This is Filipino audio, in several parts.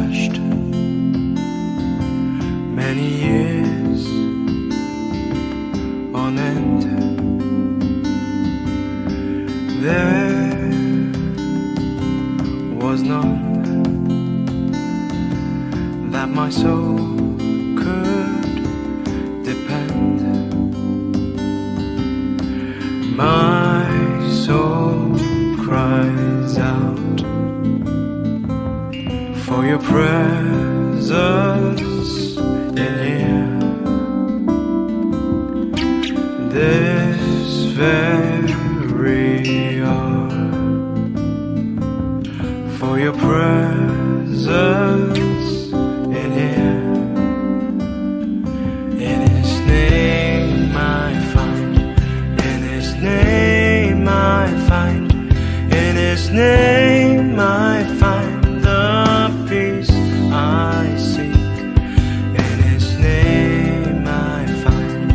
searched many years on end. There was none that my soul could depend. My soul cries out for your presence in here. This very hour, for your presence in here. In His name I find, in His name I find, in His name I find the peace I seek. In His name I find,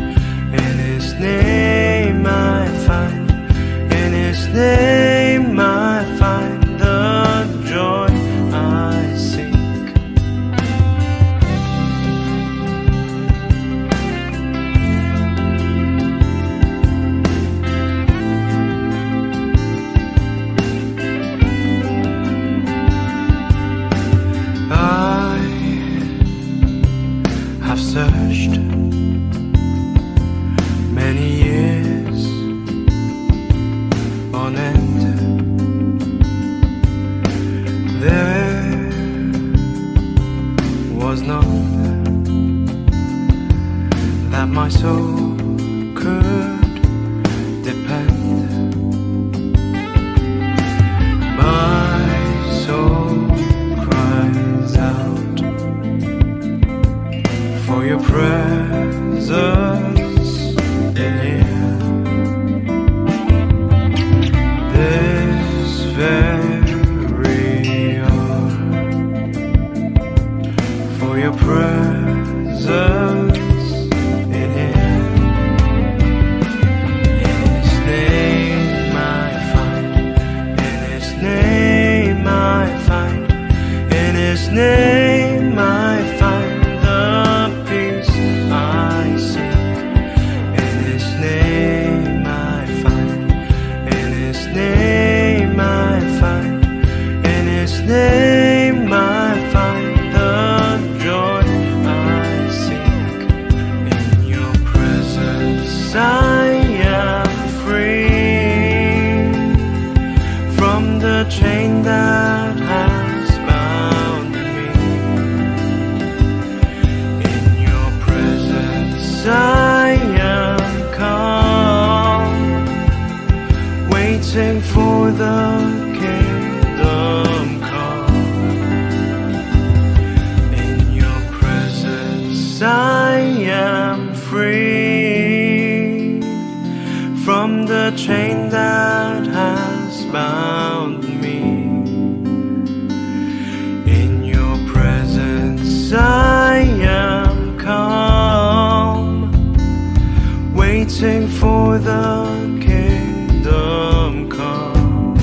in His name I find, in His name I find the joy I seek. I have searched many years on end. There was none that my soul could depend. My soul cries out for your presence in here. This very hour, for your presence in here. In His name I find, in His name I find, in His name I find the peace I seek. In His name I find, in His name I find, in His name I find the joy I seek. In your presence I am free from the chain that has bound me. In your presence I am calm, waiting for the kingdom come. In your presence I am free from the chain that has bound me. In your presence I am calm, waiting for the kingdom come.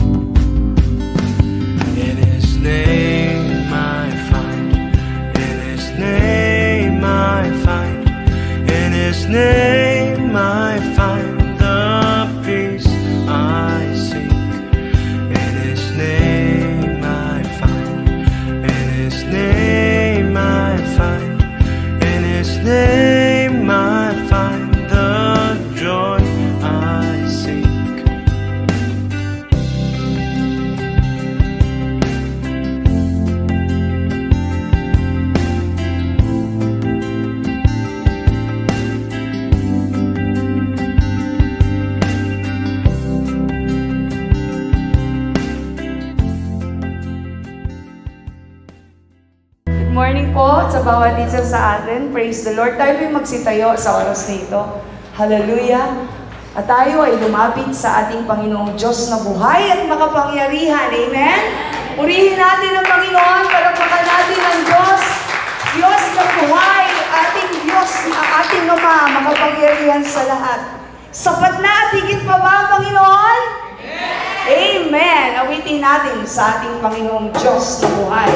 In His name I find, in His name I find, in His name I find the peace I seek. In His name I find, in His name I find, in His name I find the joy I seek. Morning po sa bawat isa sa atin. Praise the Lord. Tayo ay magsitayo sa oras na ito. Hallelujah. At tayo ay lumapit sa ating Panginoong Diyos na buhay at makapangyarihan. Amen? Purihin natin ang Panginoon, palakpakan natin ang Diyos. Diyos na buhay, ating Diyos, ating Ama, makapangyarihan sa lahat. Sapat na at higit pa ba ang Panginoon? Amen! Awitin natin sa ating Panginoong Diyos na buhay.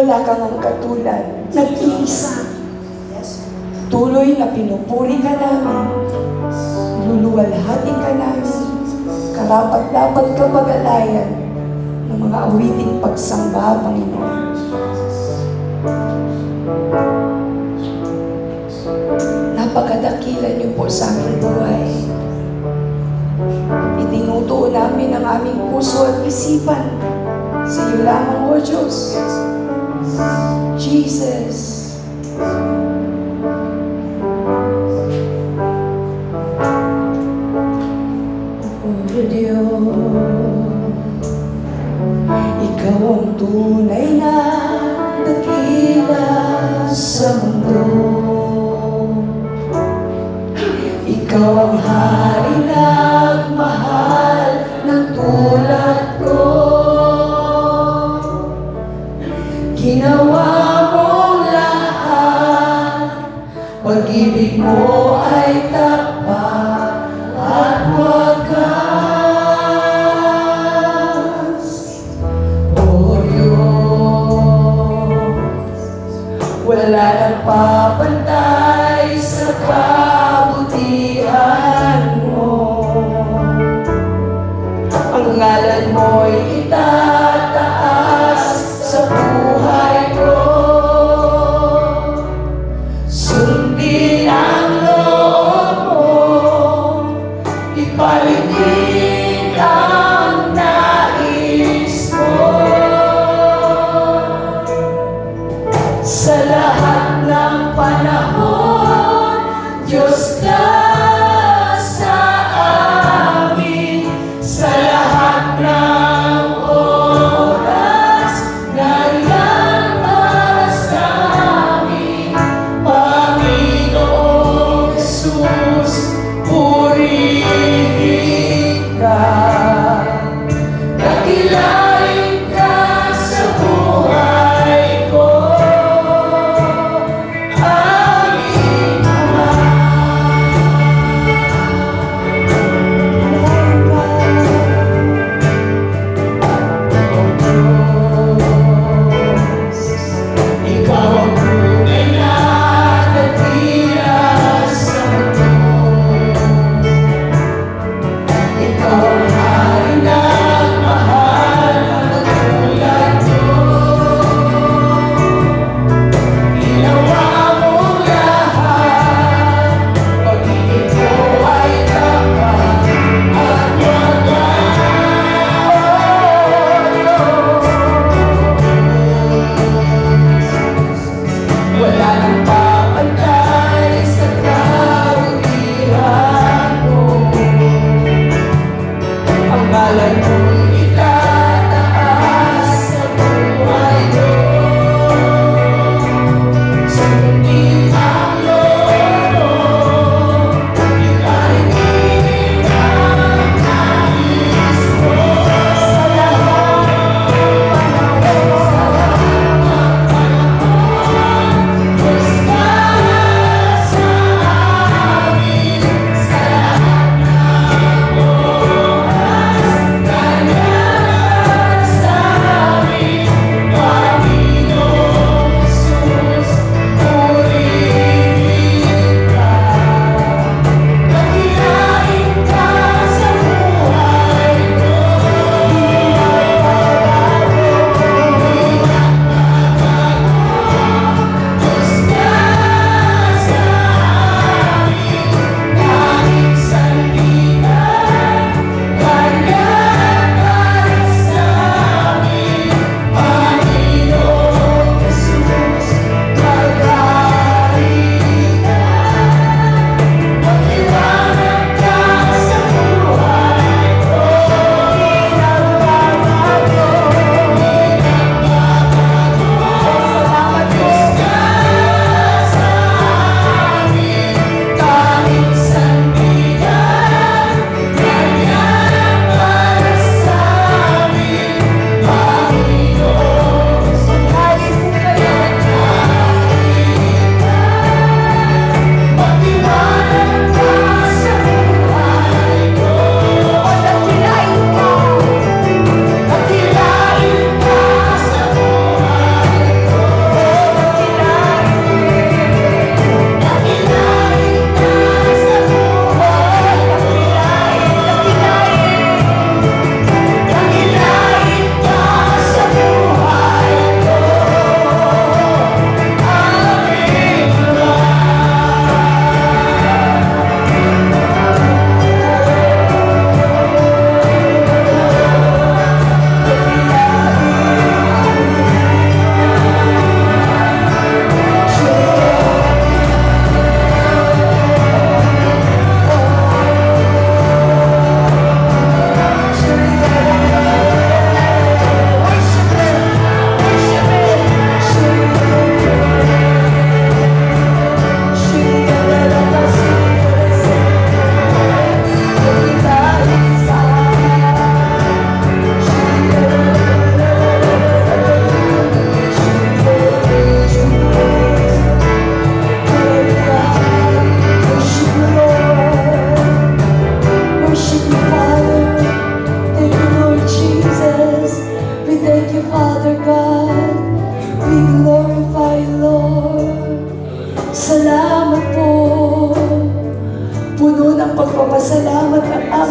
Wala kang ang katulad. Nag-iisa. Tuloy na pinupuri ka namin. Luluwalhatin ka namin. Karapat-dapat ka pag-alayan ng mga awiting pagsamba, Panginoon. Napakadakila niyo po sa aming buhay. Itinutuon namin ang aming puso at isipan sa iyo lamang, O Diyos. Jesus. O Diyos, Ikaw ang tunay na dakila sa mundo. Ikaw ang hari na mahal ng tulad ko. Ginawa mong lahat, pag-ibig mo ay tapat at wagas. O Diyos, wala nang papantay sa kabutihan mo. Ang ngalan mo'y itataas sa buhay ko. Sundin ang loob mo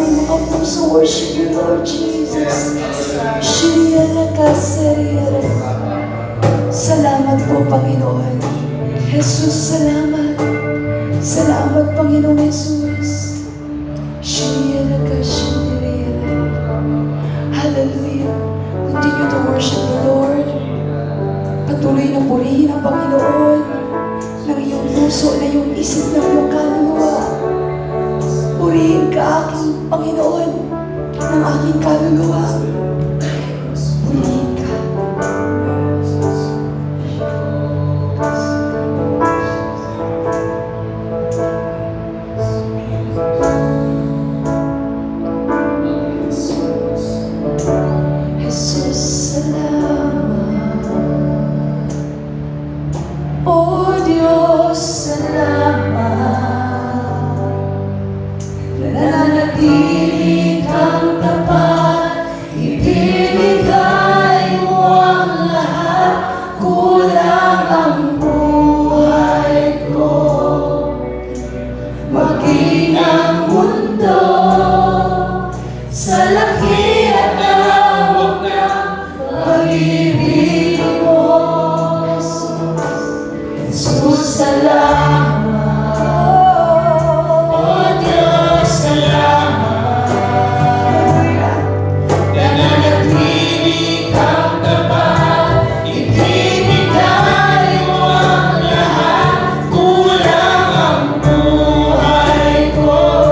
aming mga puso. Worship you, Lord Jesus. Salamat po, Panginoon. Jesus, salamat. Salamat, Panginoon Jesus. Hallelujah. Continue to worship the Lord. Patuloy na purihin ang Panginoon ng iyong puso, na iyong isip, ng iyong kaluluwa. Purihin ka, aking Panginoon, ng aking kaluluwa. Purihin ka. Jesus, salamat. Oh Diyos, salamat. Nananatili kang tapat, ibinigay mo ang lahat, kulang ang buhay ko. Maging ang mundo sa laki at lawak ng pag-ibig mo. Jesus, salamat. Oh Diyos, salamat. Nananatili kang tapat, ibinigay mo ang lahat, kulang ang buhay ko.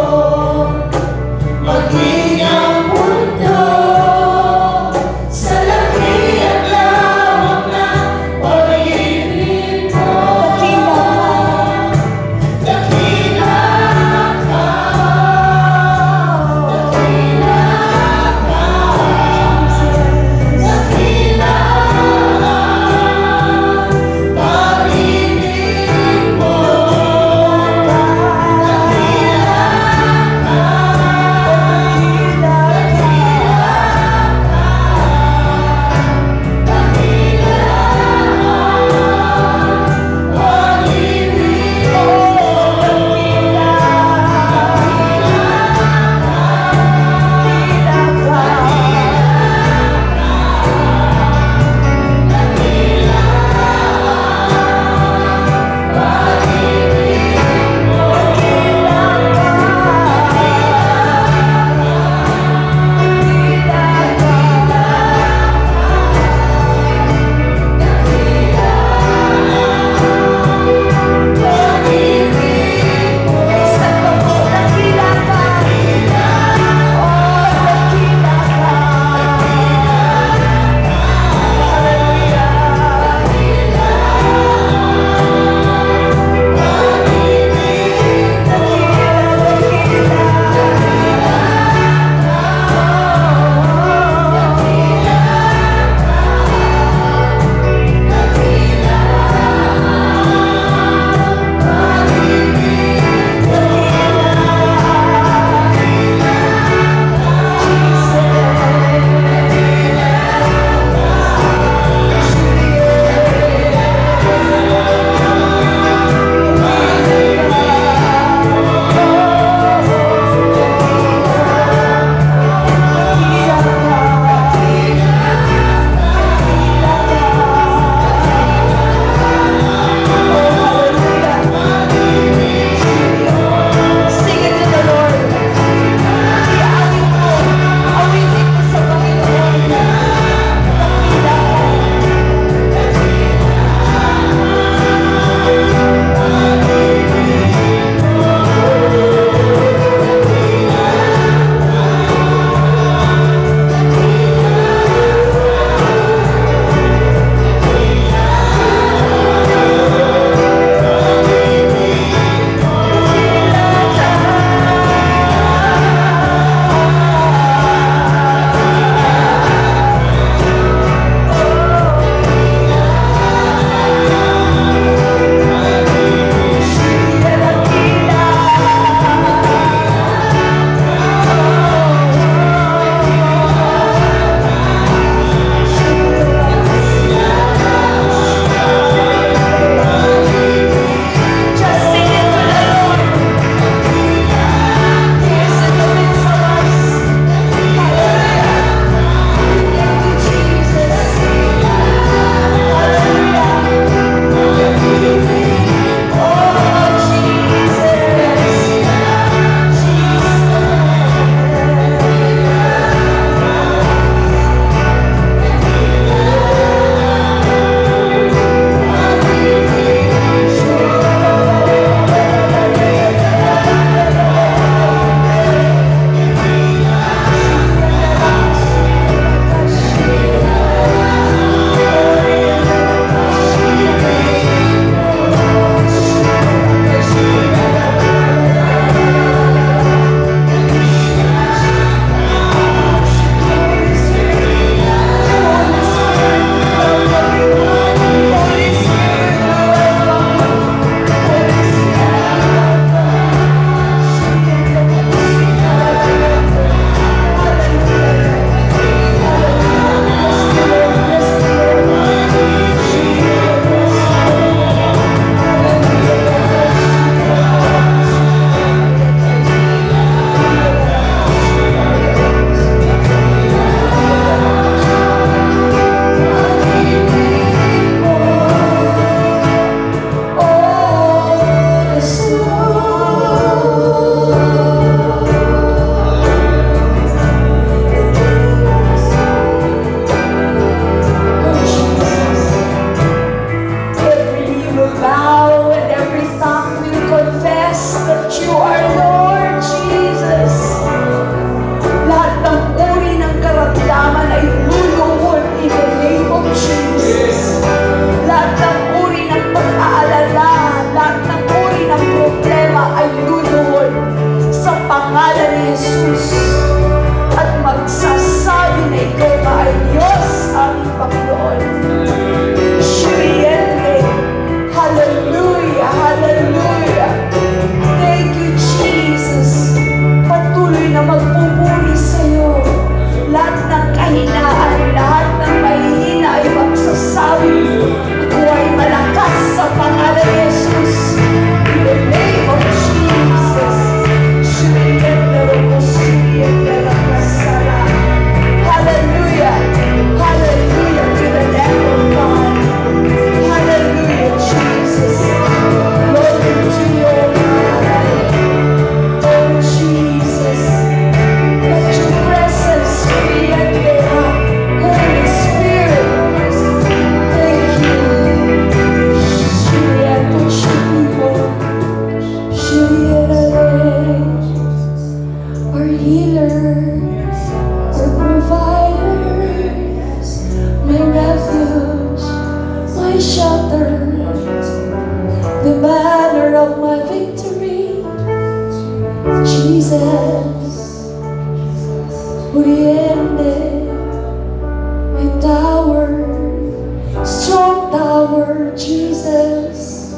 Jesus, Uriende, a tower, strong tower, Jesus,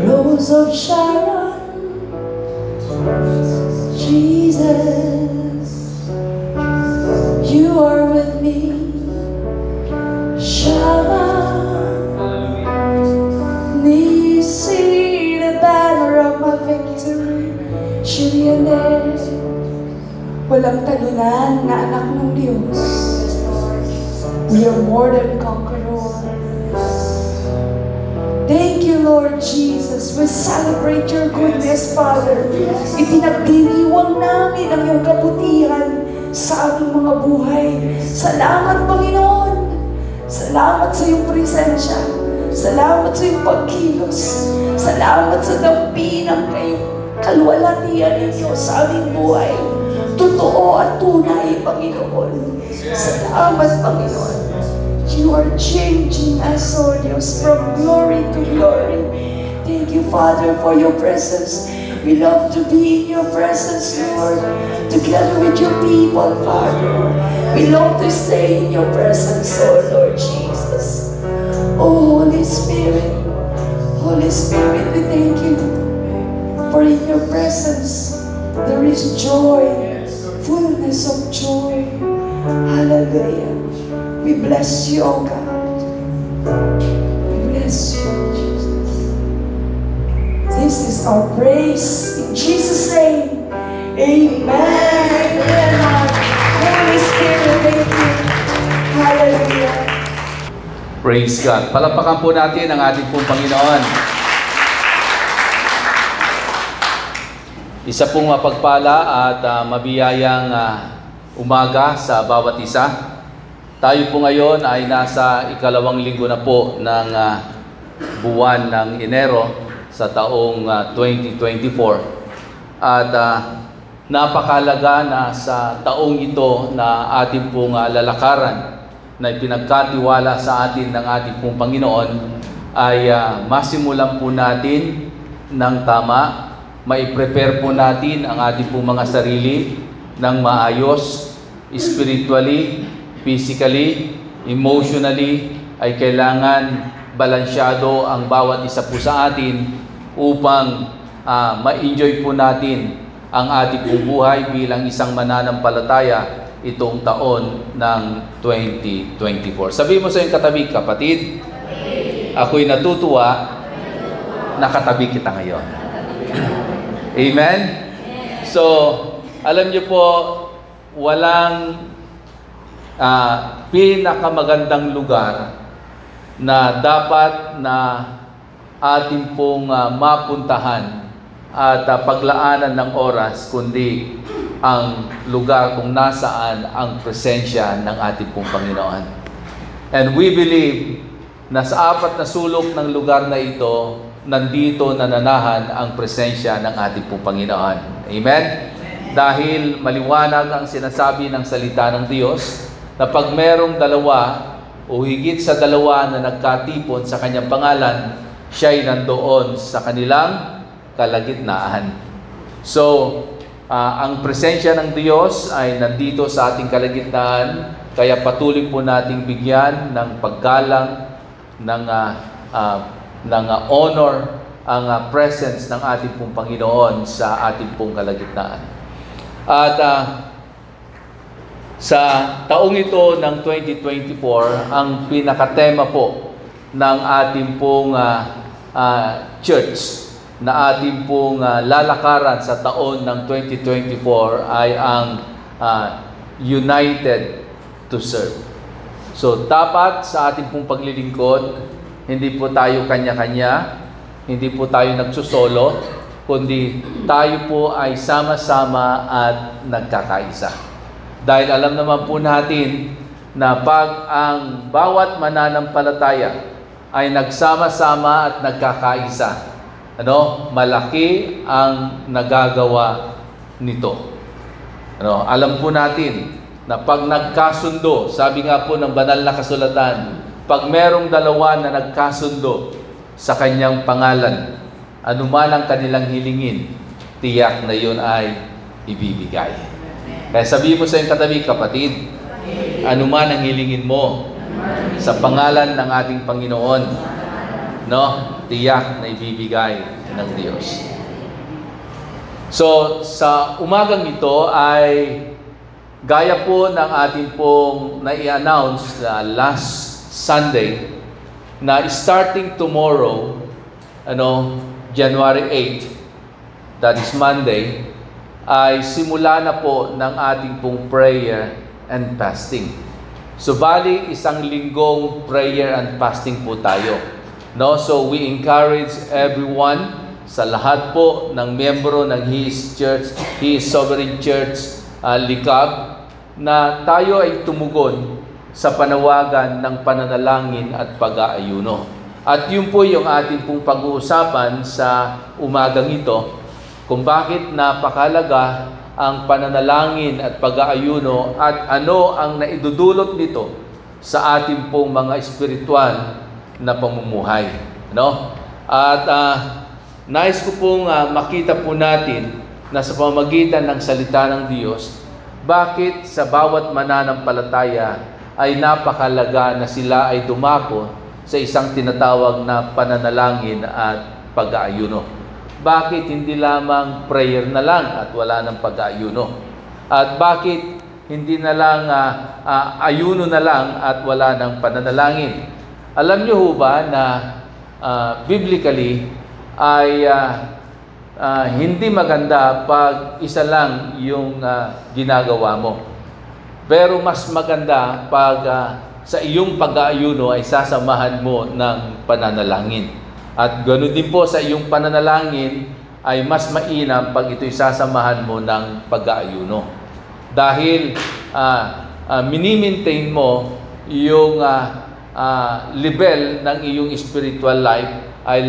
Rose of Sharon, Jesus, you are with me, Shammah, Nisi, the banner of my victory, Shiriane, walang talunan na anak ng Diyos. We are more than conquerors. Thank you, Lord Jesus. We celebrate your goodness, Father. Ipinagdiriwang namin ang iyong kabutihan sa aming mga buhay. Salamat, Panginoon. Salamat sa iyong presensya. Salamat sa iyong pagkilos. Salamat sa dampi ng kayong kalwalatian ninyo sa aming buhay. Totoo at tunay, Panginoon. Salamat, Panginoon. You are changing us, O Diyos, from glory to glory. Thank you, Father, for your presence. We love to be in your presence, Lord, together with your people, Father. We long to stay in your presence, O Lord Jesus. Oh, Holy Spirit, we thank you. For in your presence, there is joy, fullness of joy. Hallelujah. We bless you, O God. We bless you, Jesus. This is our praise in Jesus' name. Amen. Amen. Holy Spirit, thank you. Hallelujah. Praise God. Palapakan po natin ang ating pong Panginoon. Isa pong mapagpala at mabiyayang umaga sa bawat isa. Tayo po ngayon ay nasa ikalawang linggo na po ng buwan ng Enero sa taong 2024. At napakalaga na sa taong ito na ating pong lalakaran na ipinagkatiwala sa atin ng ating pong Panginoon ay masimulan po natin ng tama, mai-prepare po natin ang ating pong mga sarili ng maayos, spiritually, physically, emotionally, ay kailangan balansyado ang bawat isa po sa atin upang ma-enjoy po natin ang ating pong buhay bilang isang mananampalataya itong taon ng 2024. Sabihin mo sa iyong katabi, kapatid, ako'y natutuwa na katabi kita ngayon. Amen? So, alam niyo po, walang pinakamagandang lugar na dapat na ating pong mapuntahan at paglaanan ng oras, kundi ang lugar kung nasaan ang presensya ng ating pong Panginoon. And we believe na sa apat na sulok ng lugar na ito, nandito nananahan ang presensya ng ating pong Panginoon. Amen? Dahil maliwanag ang sinasabi ng salita ng Diyos, na pag merong dalawa o higit sa dalawa na nagkatipon sa kanyang pangalan, siya'y nandoon sa kanilang kalagitnaan. So, ang presensya ng Diyos ay nandito sa ating kalagitnaan, kaya patuloy po nating bigyan ng paggalang, ng honor, ang presence ng ating pong Panginoon sa ating pong kalagitnaan. At sa taong ito ng 2024, ang pinakatema po ng ating pong church na ating pong lalakaran sa taon ng 2024 ay ang United to Serve. So, dapat sa ating pong paglilingkod, hindi po tayo kanya-kanya, hindi po tayo nagsusolo, kundi tayo po ay sama-sama at nagkakaisa. Dahil alam naman po natin na pag ang bawat mananampalataya ay nagsama-sama at nagkakaisa, malaki ang nagagawa nito. Alam po natin na pag nagkasundo, sabi nga po ng banal na kasulatan, pag merong dalawa na nagkasundo sa kanyang pangalan, anuman ang kanilang hilingin, tiyak na yun ay ibibigay. Kaya sabihin mo sa iyong katabi, kapatid, anuman ang hilingin mo sa pangalan ng ating Panginoon, no, tiyak na ibibigay ng Diyos. So, sa umagang ito ay gaya po ng ating pong nai-announce na last Sunday na starting tomorrow, January 8, that is Monday, ay simula na po ng ating pong prayer and fasting. So, bali, isang linggong prayer and fasting po tayo. No? So, we encourage everyone, sa lahat po ng miyembro ng His Church, His Sovereign Church, Likab, na tayo ay tumugon sa panawagan ng pananalangin at pag-aayuno. At yun po yung ating pong pag-uusapan sa umagang ito, kung bakit napakalaga ang pananalangin at pag-aayuno at ano ang naidudulot nito sa ating pong mga espiritual na pamumuhay. At nais ko pong makita po natin na sa pamamagitan ng salita ng Diyos, bakit sa bawat mananampalataya ay napakalaga na sila ay dumako sa isang tinatawag na pananalangin at pag-aayuno. Bakit hindi lamang prayer na lang at wala ng pag-aayuno? At bakit hindi na lang ayuno na lang at wala ng pananalangin? Alam niyo ho ba na biblically ay hindi maganda pag isa lang yung ginagawa mo. Pero mas maganda pag sa iyong pag-aayuno ay sasamahan mo ng pananalangin. At ganoon din po sa iyong pananalangin ay mas mainam pag ito'y sasamahan mo ng pag-aayuno. Dahil mini-maintain mo yung level ng iyong spiritual life ay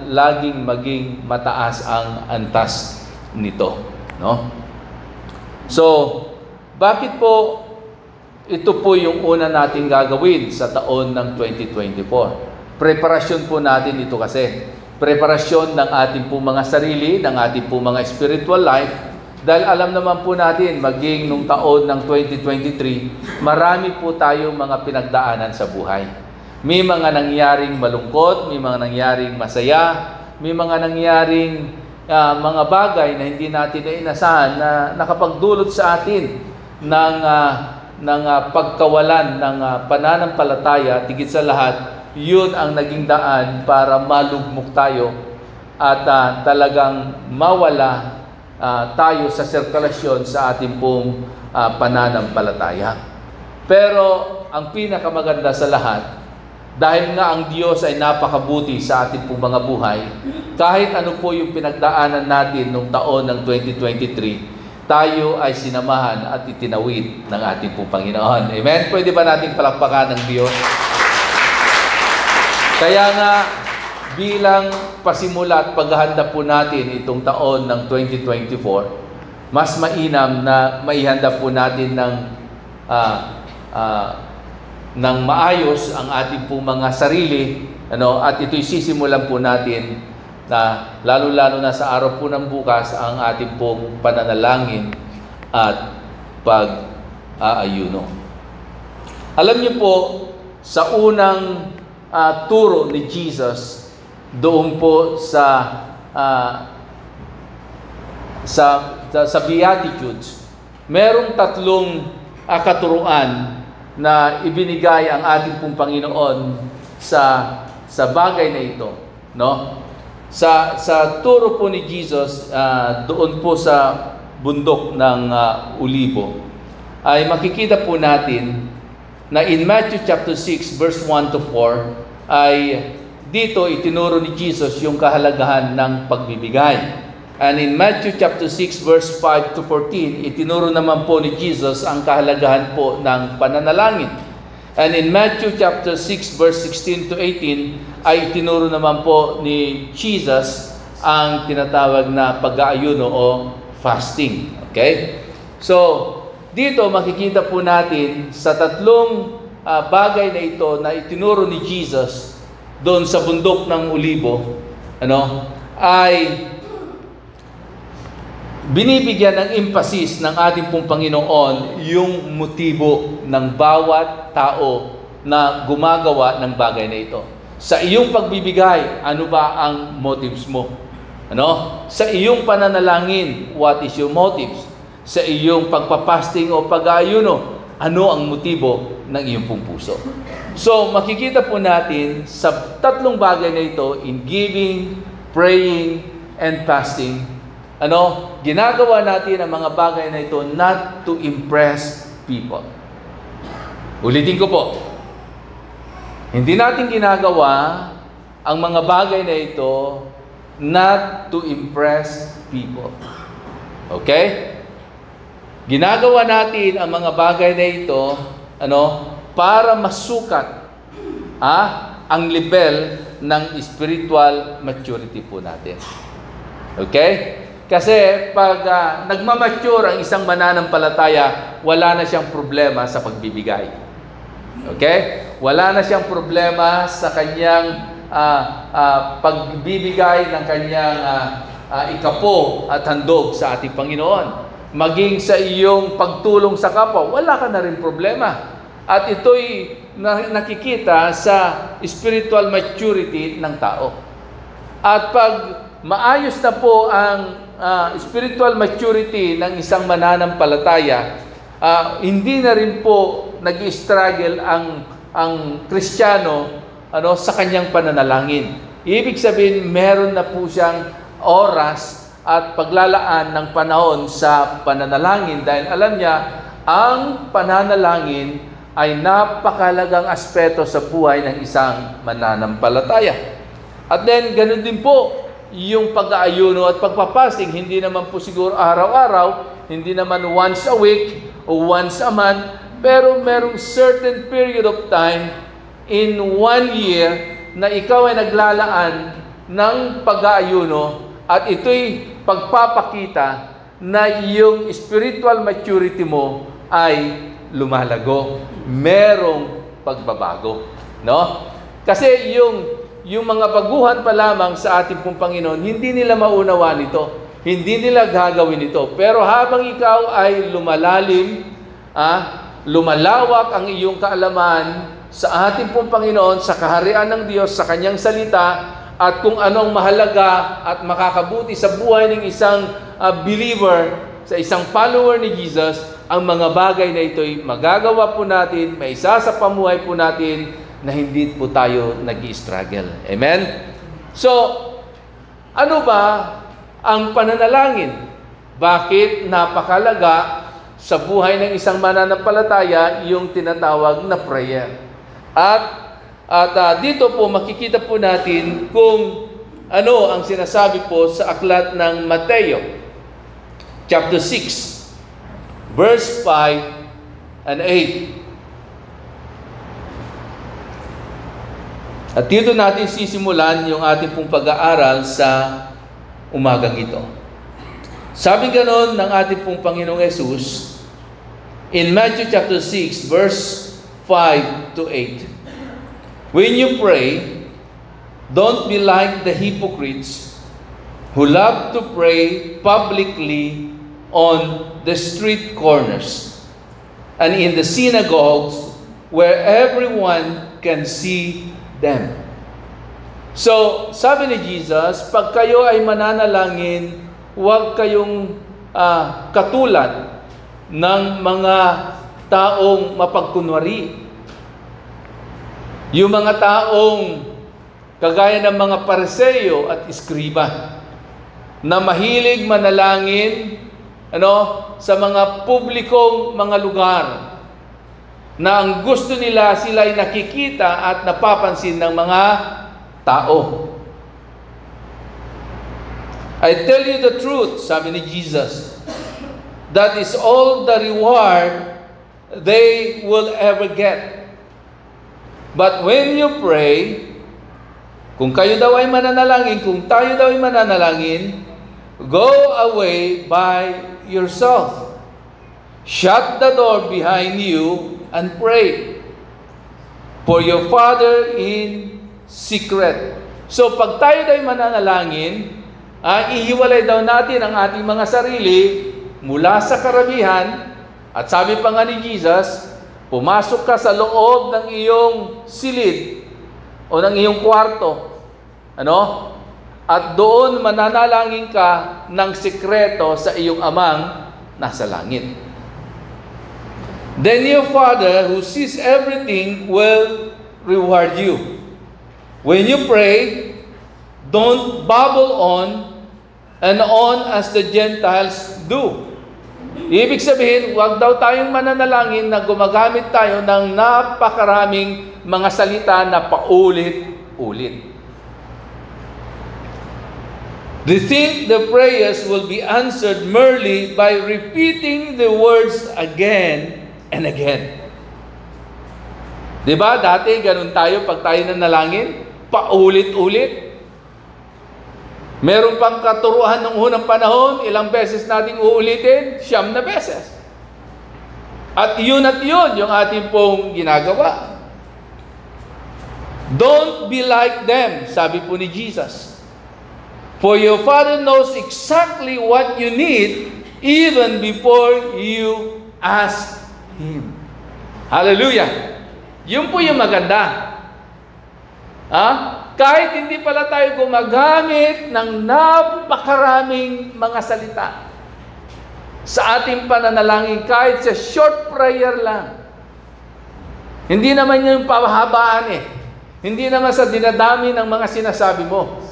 laging maging mataas ang antas nito. So, bakit po ito po yung una nating gagawin sa taon ng 2024? Preparasyon po natin ito kasi. Preparasyon ng ating po mga sarili, ng ating po mga spiritual life. Dahil alam naman po natin, maging nung taon ng 2023, marami po tayong mga pinagdaanan sa buhay. May mga nangyaring malungkot, may mga nangyaring masaya, may mga nangyaring mga bagay na hindi natin inasahan na nakapagdulot sa atin ng pagkawalan ng pananampalataya. Tigit sa lahat, yun ang naging daan para malugmok tayo at talagang mawala tayo sa sirkulasyon sa ating pong pananampalataya. Pero ang pinakamaganda sa lahat, dahil nga ang Diyos ay napakabuti sa ating pong mga buhay, kahit ano po yung pinagdaanan natin noong taon ng 2023, tayo ay sinamahan at itinawid ng ating pong Panginoon. Amen? Pwede ba nating palakpakan ng Diyos? Kaya nga, bilang pasimula at paghahanda po natin itong taon ng 2024, mas mainam na maihanda po natin ng maayos ang ating po mga sarili, at ito'y sisimulan po natin na lalo-lalo na sa araw po ng bukas ang ating pong pananalangin at pag-aayuno. Alam niyo po, sa unang turo ni Jesus doon po sa Beatitudes, merong tatlong katuruan na ibinigay ang ating pong Panginoon sa bagay na ito, Sa turo po ni Jesus doon po sa bundok ng Ulibo, ay makikita po natin na in Matthew chapter 6 verse 1 to 4 ay dito itinuro ni Jesus yung kahalagahan ng pagbibigay. And in Matthew chapter 6 verse 5 to 14, itinuro naman po ni Jesus ang kahalagahan po ng pananalangin. And in Matthew chapter 6 verse 16 to 18 ay itinuro naman po ni Jesus ang tinatawag na pag-aayuno o fasting. Okay? So, dito makikita po natin sa tatlong bagay na ito na itinuro ni Jesus doon sa bundok ng Ulibo, ay binibigyan ng emphasis ng ating pong Panginoon yung motibo ng bawat tao na gumagawa ng bagay na ito. Sa iyong pagbibigay, ano ba ang motives mo? Ano? Sa iyong pananalangin, what is your motives? Sa iyong pagpapasting o pag-aayuno, ano ang motibo ng iyong pong puso? So, makikita po natin sa tatlong bagay na ito, in giving, praying, and fasting, ginagawa natin ang mga bagay na ito not to impress people. Ulitin ko po, hindi natin ginagawa ang mga bagay na ito not to impress people. Okay? Ginagawa natin ang mga bagay na ito, para masukat ang level ng spiritual maturity po natin. Okay? Kasi pag nagmamature ang isang mananampalataya, wala na siyang problema sa pagbibigay. Okay? Wala na siyang problema sa kanyang pagbibigay ng kanyang ikapo at handog sa ating Panginoon. Maging sa iyong pagtulong sa kapwa, wala ka na rin problema. At ito'y nakikita sa spiritual maturity ng tao. At pag maayos na po ang spiritual maturity ng isang mananampalataya, hindi na rin po nag-struggle ang Kristiyano sa kanyang pananalangin. Ibig sabihin, meron na po siyang oras at paglalaan ng panahon sa pananalangin dahil alam niya ang pananalangin ay napakalagang aspeto sa buhay ng isang mananampalataya. At then, ganun din po yung pag-aayuno at pagpapasting. Hindi naman po siguro araw-araw, hindi naman once a week o once a month, pero merong certain period of time in 1 year na ikaw ay naglalaan ng pag-aayuno at ito'y pagpapakita na yung spiritual maturity mo ay lumalago. Merong pagbabago. No? Kasi yung mga baguhan pa lamang sa ating pong Panginoon, hindi nila maunawa nito. Hindi nila gagawin ito. Pero habang ikaw ay lumalalim, lumalawak ang iyong kaalaman sa ating pong Panginoon, sa kaharian ng Diyos, sa Kanyang salita, at kung anong mahalaga at makakabuti sa buhay ng isang believer, sa isang follower ni Jesus, ang mga bagay na ito'y magagawa po natin, may isa sa pamuhay po natin na hindi po tayo nag-i-struggle. Amen? So, ano ba ang pananalangin? Bakit napakalaga sa buhay ng isang mananampalataya yung tinatawag na prayer? At dito po makikita po natin kung ano ang sinasabi po sa aklat ng Mateo, chapter 6, verse 5 and 8. At dito natin sisimulan yung ating pong pag-aaral sa umagang ito. Sabi ganon ng ating pong Panginoong Yesus in Matthew chapter 6, verse 5 to 8. When you pray, don't be like the hypocrites who love to pray publicly on the street corners and in the synagogues where everyone can see them. So, sabi ni Jesus, pag kayo ay mananalangin, huwag kayong katulad ng mga taong mapagkunwari. Yung mga taong kagaya ng mga Pariseo at Iskriba na mahilig manalangin sa mga publikong mga lugar na ang gusto nila sila ay nakikita at napapansin ng mga tao. I tell you the truth, sabi ni Jesus, that is all the reward they will ever get. But when you pray, kung kayo daw ay mananalangin, kung tayo daw ay mananalangin, go away by yourself. Shut the door behind you and pray for your Father in secret. So pag tayo daw ay mananalangin, ihiwalay daw natin ang ating mga sarili mula sa karamihan. At sabi pa nga ni Jesus, pumasok ka sa loob ng iyong silid o ng iyong kwarto. At doon mananalangin ka ng sikreto sa iyong amang nasa langit. Then your Father who sees everything will reward you. When you pray, don't babble on and on as the Gentiles do. Ibig sabihin, huwag daw tayong mananalangin na gumagamit tayo ng napakaraming mga salita na paulit-ulit. They think the prayers will be answered merely by repeating the words again and again. Diba? Dati, ganun tayo pag tayo nanalangin, paulit-ulit. Meron pang katuruan ng unang panahon, ilang beses nating uulitin? 9 na beses. At yun yung ating pong ginagawa. Don't be like them, sabi po ni Jesus. For your Father knows exactly what you need even before you ask Him. Hallelujah! Yun po yung maganda. Kahit hindi pala tayo gumagamit ng napakaraming mga salita sa ating pananalangin, kahit sa short prayer lang. Hindi naman yung pahabaan Hindi naman sa dinadami ng mga sinasabi mo.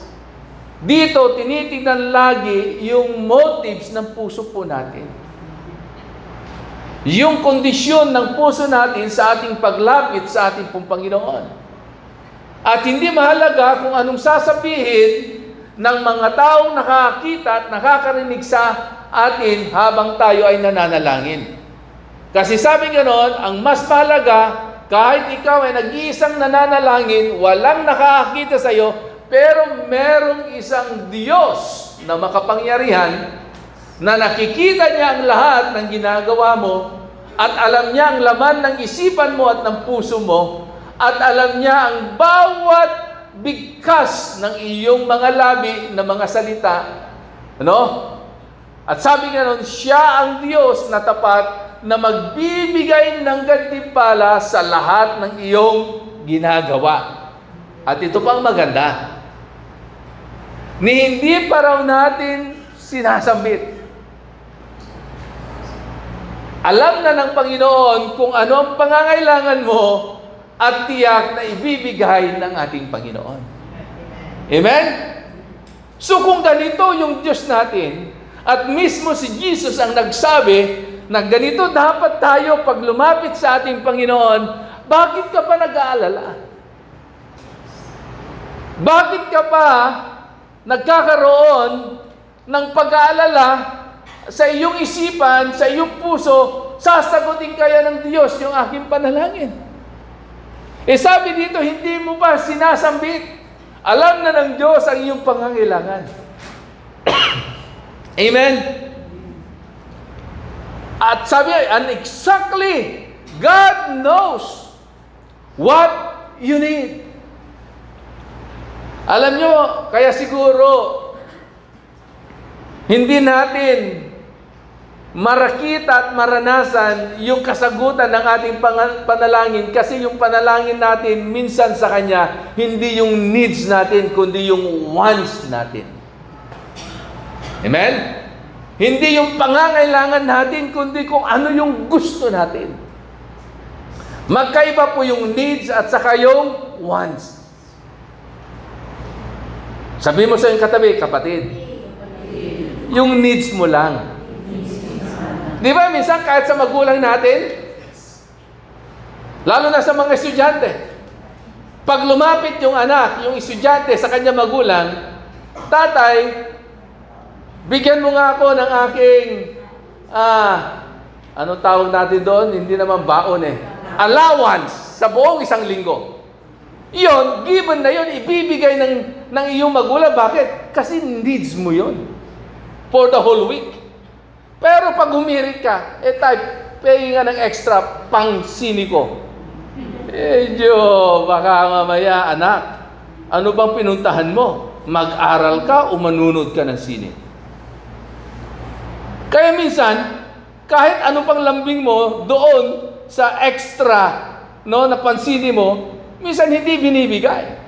Dito, tinitingnan lagi yung motives ng puso po natin. Yung kondisyon ng puso natin sa ating paglapit sa ating pong Panginoon. At hindi mahalaga kung anong sasabihin ng mga taong nakakita at nakakarinig sa atin habang tayo ay nananalangin. Kasi sabi ganon, ang mas mahalaga, kahit ikaw ay nag-iisang nananalangin, walang nakakakita sa iyo, pero merong isang Diyos na makapangyarihan na nakikita niya ang lahat ng ginagawa mo at alam niya ang laman ng isipan mo at ng puso mo at alam niya ang bawat bigkas ng iyong mga labi na mga salita. At sabi nga nun, siya ang Diyos na tapat na magbibigay ng gantimpala sa lahat ng iyong ginagawa. At ito pang maganda, ni hindi pa raw natin sinasambit. Alam na ng Panginoon kung ano ang pangangailangan mo at tiyak na ibibigay ng ating Panginoon. Amen? So kung ganito yung Diyos natin, at mismo si Jesus ang nagsabi na ganito dapat tayo pag lumapit sa ating Panginoon, bakit ka pa nag-aalala? Bakit ka pa nagkakaroon ng pag-aalala sa iyong isipan, sa iyong puso, sasagutin kaya ng Diyos yung aking panalangin? Sabi dito, hindi mo pa sinasambit. Alam na ng Diyos ang iyong pangangailangan. Amen? At sabi, and exactly, God knows what you need. Alam nyo, kaya siguro, hindi natin marakita at maranasan yung kasagutan ng ating panalangin kasi yung panalangin natin minsan sa Kanya, hindi yung needs natin, kundi yung wants natin. Amen? Hindi yung pangangailangan natin, kundi kung ano yung gusto natin. Magkaiba po yung needs at saka yung wants. Sabi mo sa iyong katabi, kapatid, yung needs mo lang. Di ba, minsan kahit sa magulang natin, lalo na sa mga estudyante, pag lumapit yung anak, yung estudyante sa kanya magulang, tatay, bigyan mo nga ako ng aking, anong tawag natin doon? Hindi naman baon allowance sa buong isang linggo. Yun, given na yun, ibibigay ng iyong magulang. Bakit? Kasi needs mo yun for the whole week. Pero pag humirit ka, pay nga ng extra pang siniko. Baka mamaya, anak, ano bang pinuntahan mo? mag-aral ka o manunod ka ng sine. Kaya minsan, kahit ano pang lambing mo doon sa extra, no, na pansini mo, minsan hindi binibigay.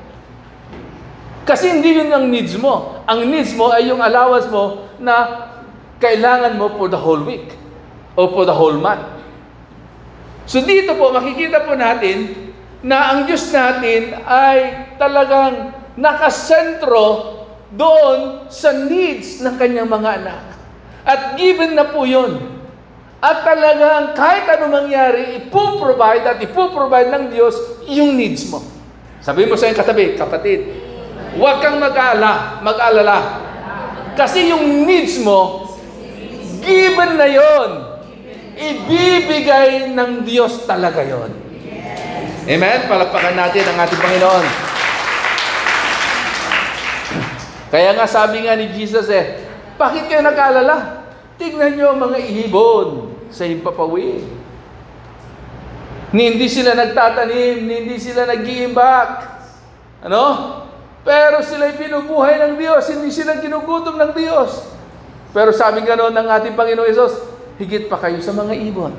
Kasi hindi yun ang needs mo. Ang needs mo ay yung allowance mo na kailangan mo for the whole week o for the whole month. So dito po, makikita po natin na ang Diyos natin ay talagang nakasentro doon sa needs ng kanyang mga anak. At given na po yun. At talagang kahit ano mangyari, ipoprovide ng Diyos yung needs mo. Sabihin mo sa iyong katabi, kapatid, huwag kang mag-alala. Kasi yung needs mo, given na yon, ibibigay ng Diyos talaga yon. Amen? Palakpakan natin ang ating Panginoon. Kaya nga sabi nga ni Jesus bakit kayo nag-alala? Tignan nyo mga ihibon sa himpapawid. Hindi sila nagtatanim, hindi sila nag-iimbak. Ano? Pero sila'y binubuhay ng Diyos, hindi sila ginugutom ng Diyos. Pero sabi gano'n ng ating Panginoon Hesus, higit pa kayo sa mga ibon.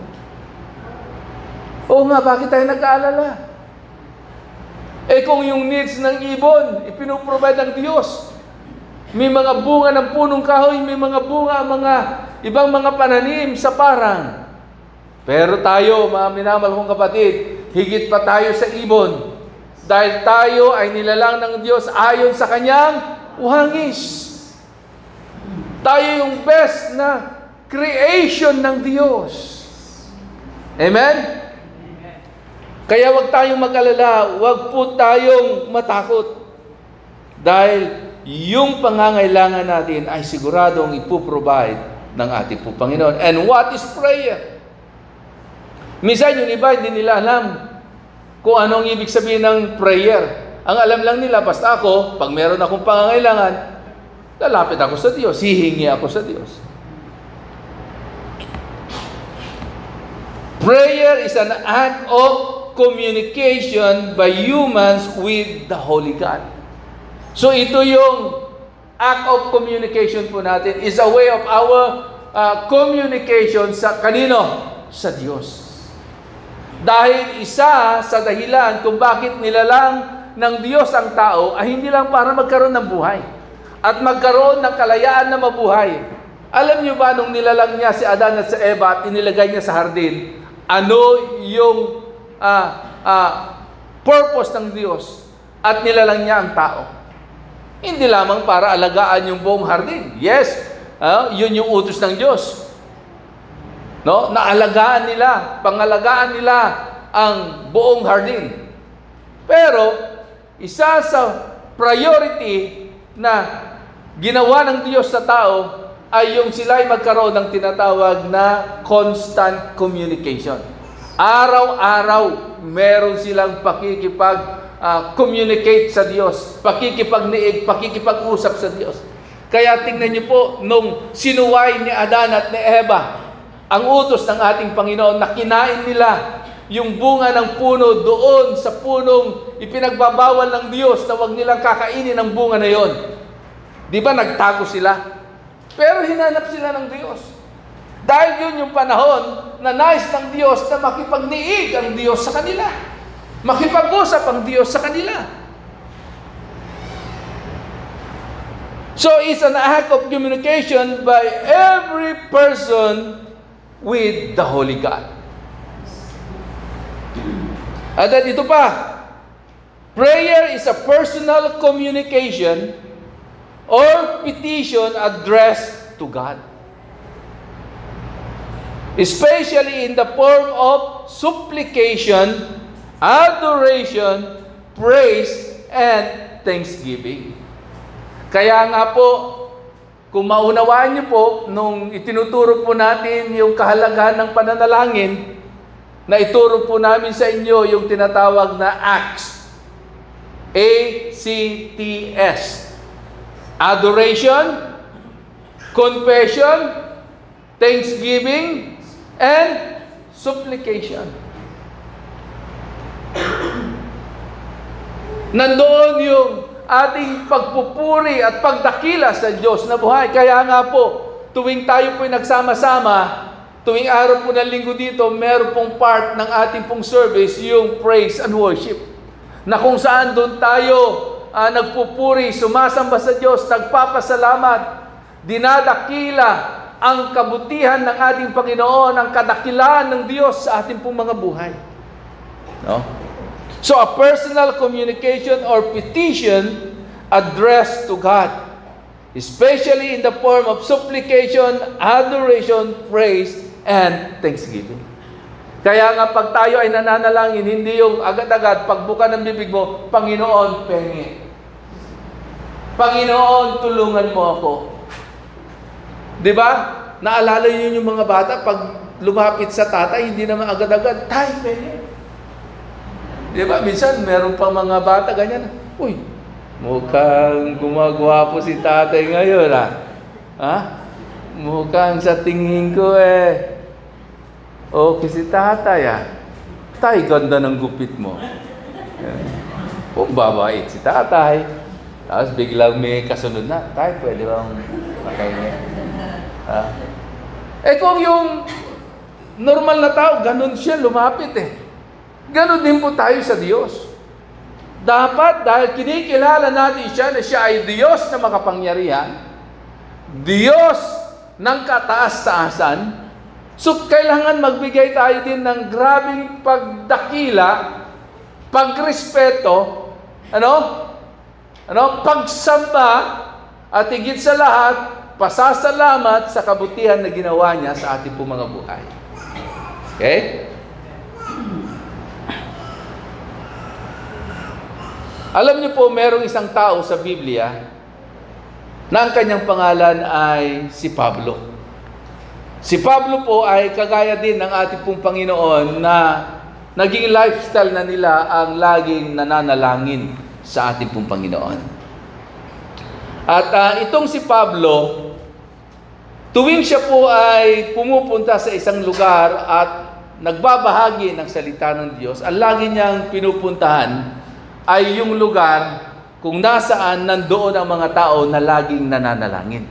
Oo nga, bakit tayo nag-aalala? Kung yung needs ng ibon, ipinuprovide ng Diyos. May mga bunga ng punong kahoy, may mga bunga, mga ibang mga pananim sa parang. Pero tayo, mga minamahal kong kapatid, higit pa tayo sa ibon. Dahil tayo ay nilalang ng Diyos ayon sa kanyang wangis. Tayo yung best na creation ng Diyos. Amen? Kaya wag tayong mag-alala, wag po tayong matakot. Dahil yung pangangailangan natin ay siguradong ipoprovide ng ating po Panginoon. And what is prayer? Minsan yung iba hindi nila alam kung anong ibig sabihin ng prayer. Ang alam lang nila, basta ako, pag meron akong pangangailangan, lalapit ako sa Diyos, hihingi ako sa Diyos. Prayer is an act of communication by humans with the Holy God. So ito yung act of communication po natin, is a way of our communication sa kanino? Sa Diyos. Dahil isa sa dahilan kung bakit nilalang ng Diyos ang tao ay hindi lang para magkaroon ng buhay at magkaroon ng kalayaan na mabuhay. Alam niyo ba nung nilalang niya si Adan at si Eva at inilagay niya sa hardin, ano yung purpose ng Diyos at nilalang niya ang tao? Hindi lamang para alagaan yung buong hardin. Yes, yun yung utos ng Diyos. No? Naalagaan nila, pangalagaan nila ang buong hardin. Pero, isa sa priority na ginawa ng Diyos sa tao ay yung sila ay magkaroon ng tinatawag na constant communication. Araw-araw, meron silang pakikipag-communicate sa Diyos, pakikipag-niig, pakikipag-usap sa Diyos. Kaya tingnan niyo po, nung sinuway ni Adan at ni Eva, ang utos ng ating Panginoon na kinain nila yung bunga ng puno doon sa punong ipinagbabawal ng Diyos na huwag nilang kakainin ang bunga na yon. Di ba nagtago sila? Pero hinanap sila ng Diyos. Dahil yun yung panahon na nais ng Diyos na makipagniig ang Diyos sa kanila. Makipag-usap ang Diyos sa kanila. So it's an act of communication by every person with the Holy God. At ito pa, prayer is a personal communication or petition addressed to God, especially in the form of supplication, adoration, praise, and thanksgiving. Kaya nga po, kung maunawaan niyo po, nung itinuturo po natin yung kahalagahan ng pananalangin, na ituro po namin sa inyo yung tinatawag na ACTS. A-C-T-S. Adoration, confession, thanksgiving, and supplication. Nandoon yung ating pagpupuri at pagdakila sa Diyos na buhay. Kaya nga po, tuwing tayo po'y nagsama-sama, tuwing araw po ng linggo dito, meron pong part ng ating pong service, yung praise and worship. Na kung saan doon tayo nagpupuri, sumasamba sa Diyos, nagpapasalamat, dinadakila ang kabutihan ng ating Panginoon, ang kadakilaan ng Diyos sa ating pong mga buhay. No? So a personal communication or petition addressed to God, especially in the form of supplication, adoration, praise, and thanksgiving. Kaya nga pag tayo ay nananalangin, hindi yung agad-agad pagbuka ng bibig mo, Panginoon, pengi. Panginoon, tulungan mo ako. Di ba? Naalala niyo yung mga bata, pag lumapit sa tatay, hindi naman agad-agad, tay, pengi. Di ba? Minsan, meron pa mga bata ganyan. Uy, mukhang gumagawa po si tatay ngayon, ha? Mukhang sa tingin ko okay si tatay, Tay, ganda ng gupit mo. Kung babait si tatay, tapos biglang may kasunod na, Tay, pwede bang makainin? Kung yung normal na tao, ganun siya lumapit Ganon din po tayo sa Diyos. Dapat, dahil kinikilala natin siya na siya ay Diyos na makapangyarihan, Diyos ng kataas-taasan, so kailangan magbigay tayo din ng grabing pagdakila, pagrespeto, pagsamba, at higit sa lahat, pasasalamat sa kabutihan na ginawa niya sa ating pong mga buhay. Okay? Alam niyo po, merong isang tao sa Biblia na ang kanyang pangalan ay si Pablo. Si Pablo po ay kagaya din ng ating pong Panginoon na naging lifestyle na nila ang laging nananalangin sa ating pong Panginoon. At itong si Pablo, tuwing siya po ay pumupunta sa isang lugar at nagbabahagi ng salita ng Diyos, ang lagi niyang pinupuntahan ay yung lugar kung nasaan nandoon ang mga tao na laging nananalangin.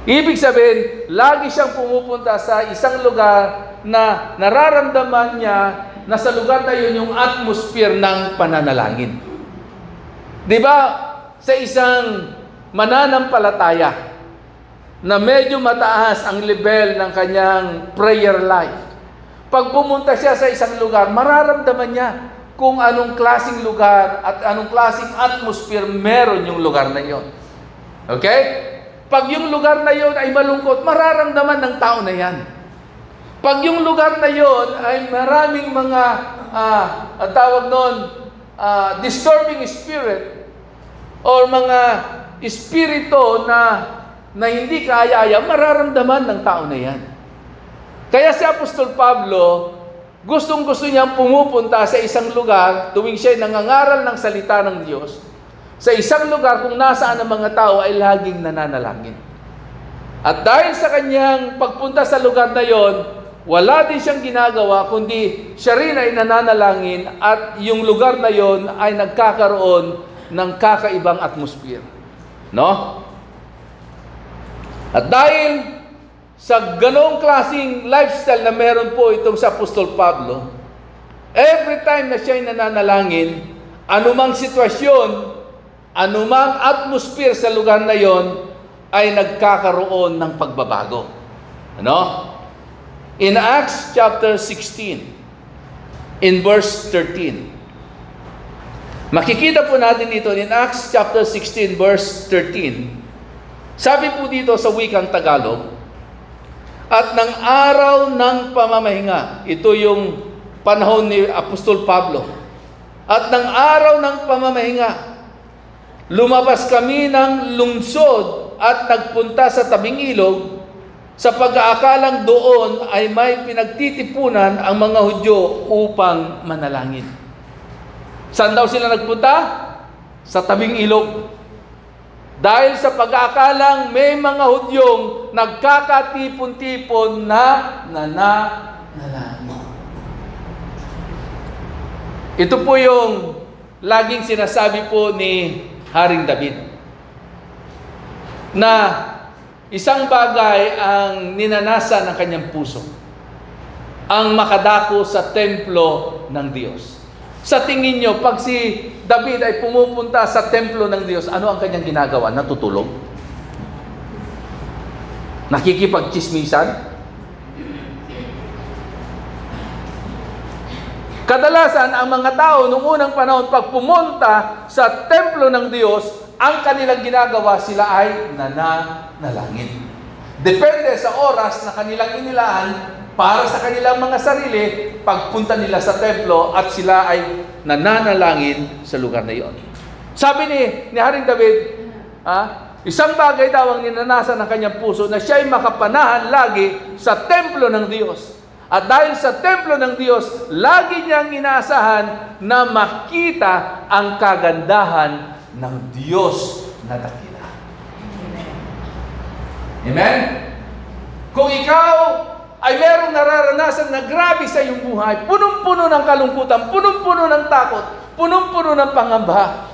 Ibig sabihin, lagi siyang pumupunta sa isang lugar na nararamdaman niya na sa lugar na yun yung atmosphere ng pananalangin. Di ba, sa isang mananampalataya na medyo mataas ang level ng kanyang prayer life, pag pumunta siya sa isang lugar, mararamdaman niya kung anong klaseng lugar at anong klaseng atmosphere meron yung lugar na yon. Okay? Pag yung lugar na yon ay malungkot, mararamdaman ng tao na yan. Pag yung lugar na yon ay maraming mga tawag nun, disturbing spirit or mga espiritu na hindi kaaya-aya, mararamdaman ng tao na yan. Kaya si Apostol Pablo, gustong-gusto niyang pumupunta sa isang lugar tuwing siya'y nangangaral ng salita ng Diyos. Sa isang lugar kung nasaan ang mga tao ay laging nananalangin. At dahil sa kanyang pagpunta sa lugar na yon, wala din siyang ginagawa kundi siya rin ay nananalangin at yung lugar na yon ay nagkakaroon ng kakaibang atmosphere. No? At dahil sa ganong klaseng lifestyle na meron po itong sa Apostol Pablo, every time na siya'y nananalangin, anumang sitwasyon, anumang atmosphere sa lugar na yon, ay nagkakaroon ng pagbabago. Ano? In Acts chapter 16, in verse 13, makikita po natin dito in Acts chapter 16, verse 13, sabi po dito sa wikang Tagalog, at ng araw ng pamamahinga, ito yung panahon ni Apostol Pablo, at ng araw ng pamamahinga, lumabas kami ng lungsod at nagpunta sa tabing ilog sa pag-aakalang doon ay may pinagtitipunan ang mga Hudyo upang manalangin. Saan daw sila nagpunta? Sa tabing ilog. Dahil sa pag-aakalang may mga Hudyong nagkakatipon-tipon na nananalangin. Ito po yung laging sinasabi po ni Haring David na isang bagay ang ninanasa ng kanyang puso, ang makadako sa templo ng Diyos. Sa tingin nyo, pag si David ay pumupunta sa templo ng Diyos, ano ang kanyang ginagawa? Natutulog? Nakikipagchismisan? Kadalasan, ang mga tao noong unang panahon, pag pumunta sa templo ng Diyos, ang kanilang ginagawa, sila ay nananalangin. Depende sa oras na kanilang inilaan para sa kanilang mga sarili, pagpunta nila sa templo at sila ay nananalangin sa lugar na iyon. Sabi ni Haring David, isang bagay daw ang ninanasa ng kanyang puso na siya ay makapanahan lagi sa templo ng Diyos. At dahil sa templo ng Diyos, lagi niyang inaasahan na makita ang kagandahan ng Diyos na dakila. Amen? Kung ikaw ay merong nararanasan na grabe sa iyong buhay, punong-puno ng kalungkutan, punong-puno ng takot, punong-puno ng pangamba,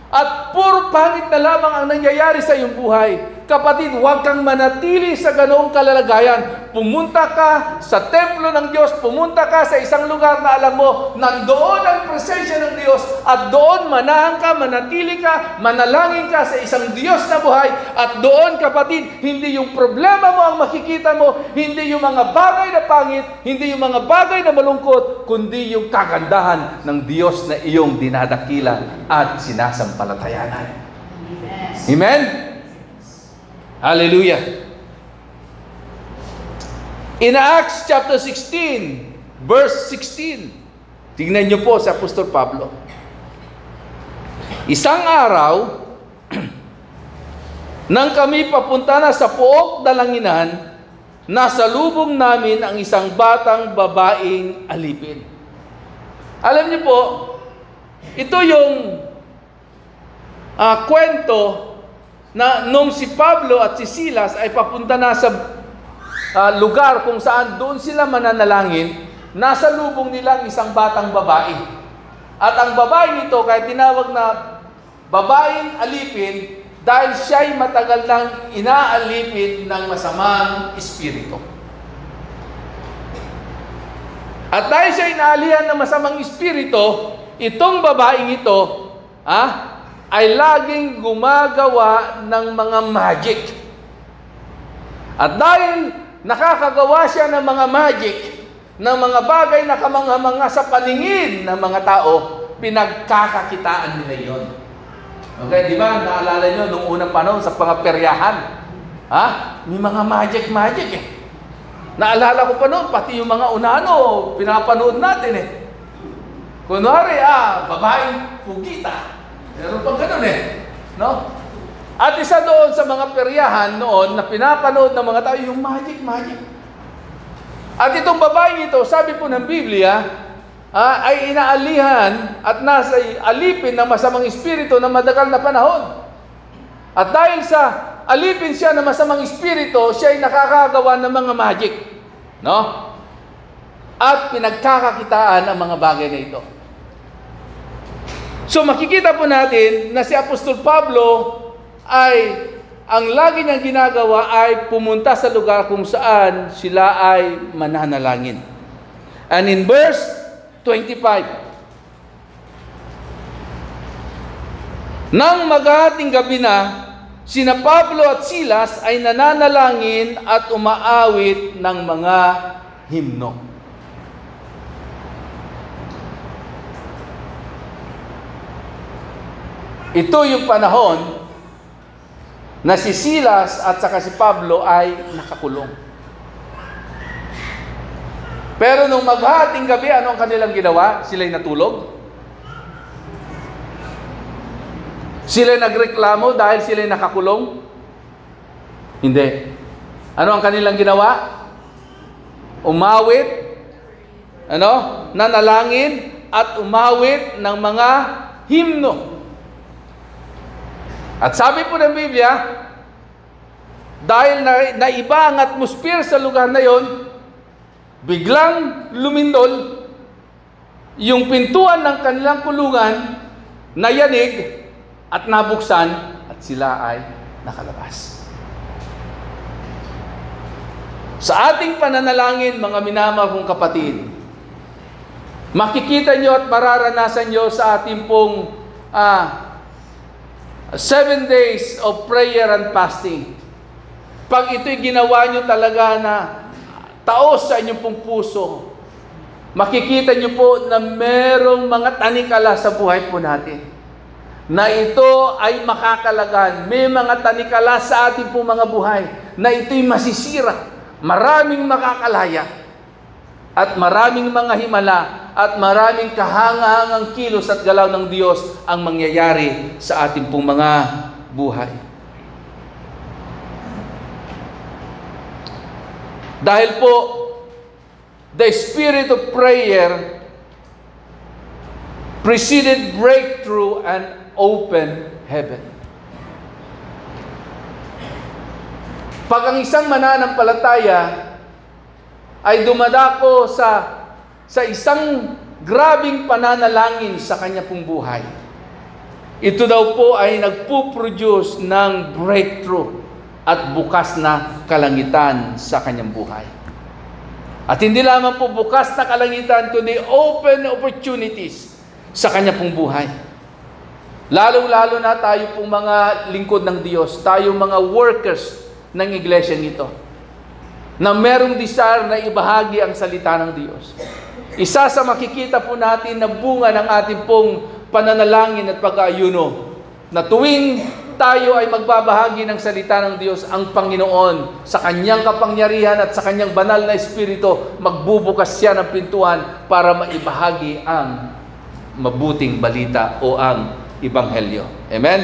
at puro pangit na lamang ang nangyayari sa iyong buhay, kapatid, huwag kang manatili sa ganoong kalalagayan. Pumunta ka sa templo ng Diyos, pumunta ka sa isang lugar na alam mo, nandoon ang presensya ng Diyos, at doon manahan ka, manatili ka, manalangin ka sa isang Diyos na buhay, at doon, kapatid, hindi yung problema mo ang makikita mo, hindi yung mga bagay na pangit, hindi yung mga bagay na malungkot, kundi yung kagandahan ng Diyos na iyong dinadakila at sinasampalatayanan. Amen? Hallelujah. In Acts chapter 16, verse 16, tingnan niyo po sa Apostol Pablo. Isang araw, nang kami papunta na sa Pook Dalanginan, nasa lubong namin ang isang batang babaeng alipin. Alam niyo po, ito yung kwento na nung si Pablo at si Silas ay papunta na sa lugar kung saan doon sila mananalangin, nasa lubong nila isang batang babae. At ang babae nito, kaya tinawag na babaeng alipin, dahil siya'y matagal nang inaalipin ng masamang espiritu. At dahil siya inaalihan ng masamang espiritu, itong babaeng ito, ay laging gumagawa ng mga magic. At dahil nakakagawa siya ng mga magic, ng mga bagay na kamangha-mangha sa paningin ng mga tao, pinagkakakitaan nila yon. Okay, di ba? Naalala nyo nung unang panahon sa mga peryahan, may mga magic eh. Naalala ko pa noon, pati yung mga unano, pinapanood natin eh. Kunwari, babaeng pugita. Meron pang ganun eh. No? At isa doon sa mga peryahan noon na pinapanood ng mga tao, yung magic. At itong babaeng ito, sabi po ng Biblia, ay inaalihan at nasa alipin ng masamang espiritu na matagal na panahon. At dahil sa alipin siya ng masamang espiritu, siya ay nakakagawa ng mga magic. No? At pinagkakakitaan ang mga bagay na ito. So makikita po natin na si Apostol Pablo ay ang lagi niyang ginagawa ay pumunta sa lugar kung saan sila ay mananalangin. And in verse 25, nang maghahating gabi na, sina Pablo at Silas ay nananalangin at umaawit ng mga himno. Ito yung panahon na si Silas at saka si Pablo ay nakakulong. Pero nung maghahating gabi, ano ang kanilang ginawa? Sila'y natulog? Sila'y nagreklamo dahil sila'y nakakulong? Hindi. Ano ang kanilang ginawa? Umawit, nanalangin at umawit ng mga himno. At sabi po ng Biblia, dahil naiba ang atmosphere sa lugar na yon, biglang lumindol yung pintuan ng kanilang kulungan nayanig at nabuksan at sila ay nakalabas. Sa ating pananalangin, mga minamahal kong kapatid, makikita nyo at mararanasan nyo sa ating pong 7 days of prayer and fasting. Pag ito'y ginawa nyo talaga na taos sa inyong pong puso, makikita nyo po na merong mga tanikala sa buhay po natin, na ito ay makakalagan. May mga tanikala sa ating pong mga buhay na ito'y masisira. Maraming makakalaya at maraming mga himala at maraming kahangahangang kilos at galaw ng Diyos ang mangyayari sa ating pong mga buhay. Dahil po, the spirit of prayer preceded breakthrough and open heaven. Pag ang isang mananampalataya ay dumadako sa isang grabing pananalangin sa kanya pong buhay, ito daw po ay nagpuproduce ng breakthrough at bukas na kalangitan sa kanyang buhay. At hindi lamang po bukas na kalangitan, kundi open opportunities sa kanya pong buhay. Lalong-lalo na tayo pong mga lingkod ng Diyos, tayo mga workers ng iglesia nito, na merong desire na ibahagi ang salita ng Diyos. Isa sa makikita po natin na bunga ng ating pong pananalangin at pag-aayuno, na tuwing tayo ay magbabahagi ng salita ng Diyos, ang Panginoon sa kanyang kapangyarihan at sa kanyang banal na espiritu, magbubukas siya ng pintuan para maibahagi ang mabuting balita o ang Ebanghelyo. Amen?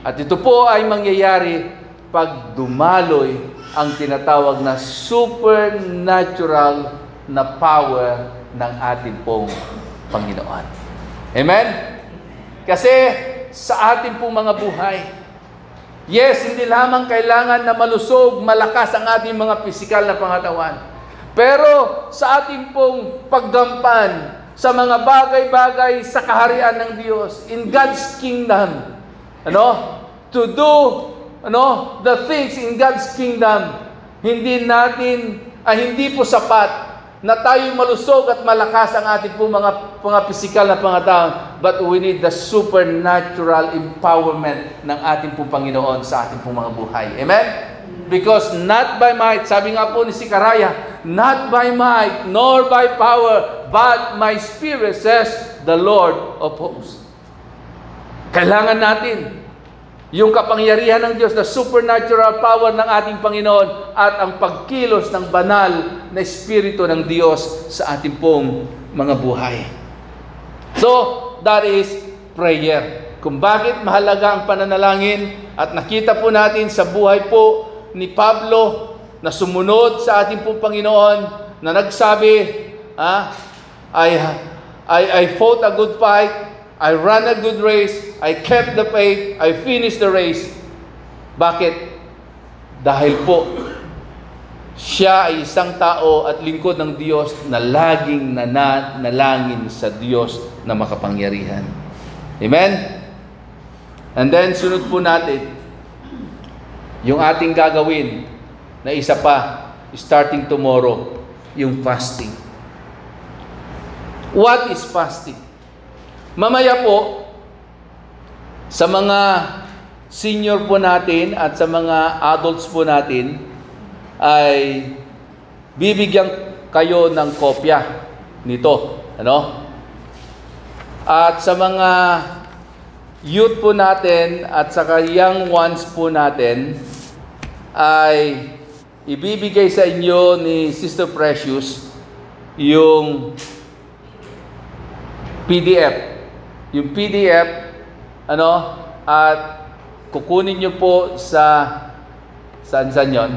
At ito po ay mangyayari pag dumaloy ang tinatawag na supernatural na power ng ating pong Panginoon. Amen? Kasi sa ating pong mga buhay, yes, hindi lamang kailangan na malusog, malakas ang ating mga pisikal na pangatawan. Pero sa ating pong paggampan sa mga bagay-bagay sa kaharian ng Diyos, in God's kingdom, to do the things in God's kingdom, hindi po sapat na tayo malusog at malakas ang ating po mga pisikal na pangatawan, but we need the supernatural empowerment ng ating po Panginoon sa ating po mga buhay. Amen? Because not by might, sabi nga po ni Sikaraya, not by might nor by power, but my spirit, says the Lord of hosts. Kailangan natin yung kapangyarihan ng Diyos, the supernatural power ng ating Panginoon at ang pagkilos ng banal na Espiritu ng Diyos sa ating pong mga buhay. So, that is prayer. Kung bakit mahalaga ang pananalangin, at nakita po natin sa buhay po ni Pablo na sumunod sa ating pong Panginoon, na nagsabi, I fought a good fight, I ran a good race, I kept the faith, I finished the race. Bakit? Dahil po, siya ay isang tao at lingkod ng Diyos na laging nananalangin sa Diyos na makapangyarihan. Amen? And then, sunod po natin, yung ating gagawin na isa pa, starting tomorrow, yung fasting. What is fasting? Mamaya po, sa mga senior po natin at sa mga adults po natin, ay bibigyan kayo ng kopya nito. At sa mga youth po natin at sa young ones po natin, ay ibibigay sa inyo ni Sister Precious yung PDF. Yung PDF, at kukunin nyo po saan yon?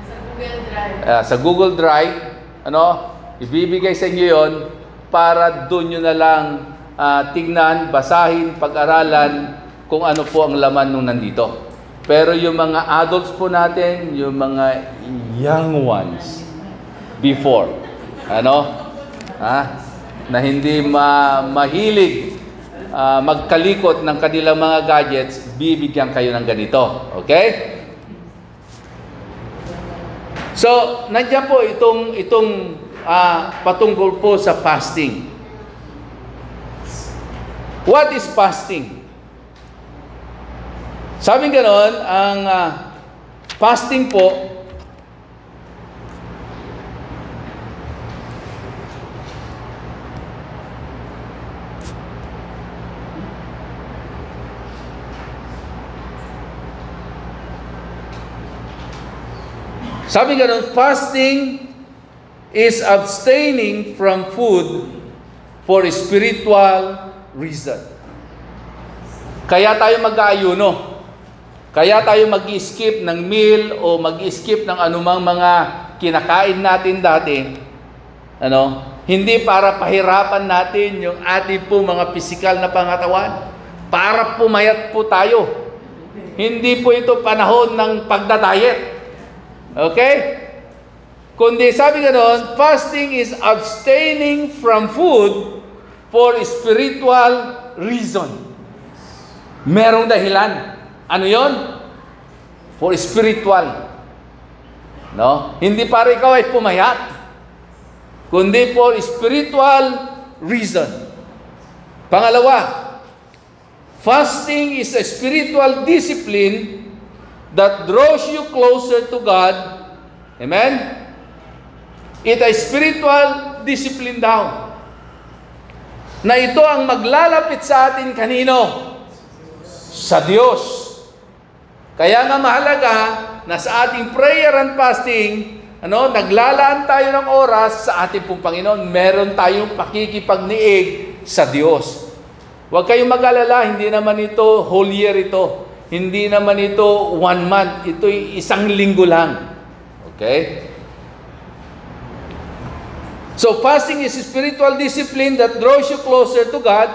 Sa Google Drive. Sa Google Drive, ibibigay sa inyo yon para doon nyo na lang tignan, basahin, pag-aralan kung ano po ang laman nung nandito. Pero yung mga adults po natin, yung mga young ones, before, na hindi mahilig magkalikot ng kanilang mga gadgets, bibigyan kayo ng ganito. Okay? So, nandiyan po itong patungkol po sa fasting. What is fasting? Sabi ganon, ang fasting po, fasting is abstaining from food for spiritual reason. Kaya tayo mag-aayuno. Kaya tayo mag-skip ng meal o mag-skip ng anumang mga kinakain natin dati. Hindi para pahirapan natin yung ating po mga pisikal na pangatawan. Para pumayat po tayo. Hindi po ito panahon ng pagdadayet. Okay? Kundi sabi ganon, fasting is abstaining from food for spiritual reason. Merong dahilan. Ano yon? For spiritual. Hindi para ikaw ay pumayat. Kundi for spiritual reason. Pangalawa, fasting is a spiritual discipline that draws you closer to God. Amen? It is spiritual discipline daw. Na ito ang maglalapit sa atin kanino? Sa Diyos. Kaya nga mahalaga na sa ating prayer and fasting, naglalaan tayo ng oras sa ating pong Panginoon. Meron tayong pakikipagniig sa Diyos. Huwag kayong mag-alala, hindi naman ito whole year ito. Hindi naman ito 1 month. Ito'y 1 linggo lang. Okay? So fasting is a spiritual discipline that draws you closer to God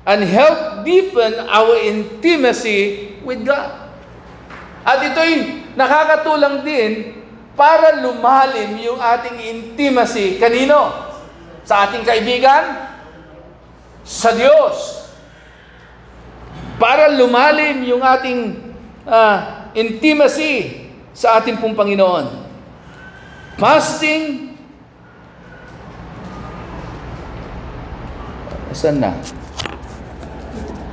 and help deepen our intimacy with God. At ito'y nakakatulong din para lumalim yung ating intimacy. Kanino? Sa ating kaibigan? Sa Diyos. Para lumalim yung ating intimacy sa ating pong Panginoon. Fasting. Saan na?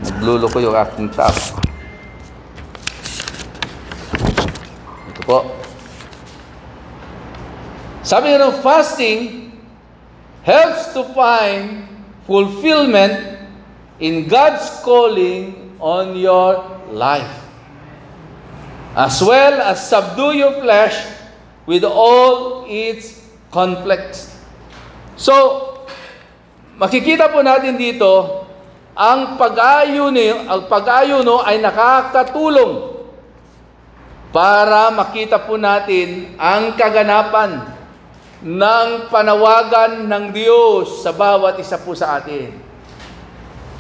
Nagluloko yung aking tab. Ito po. Sabi nga ng fasting helps to find fulfillment in God's calling on your life, as well as subdue your flesh with all its conflicts. So, makikita po natin dito, ang pag-ayuno ay nakakatulong para makita po natin ang kaganapan ng panawagan ng Diyos sa bawat isa po sa atin.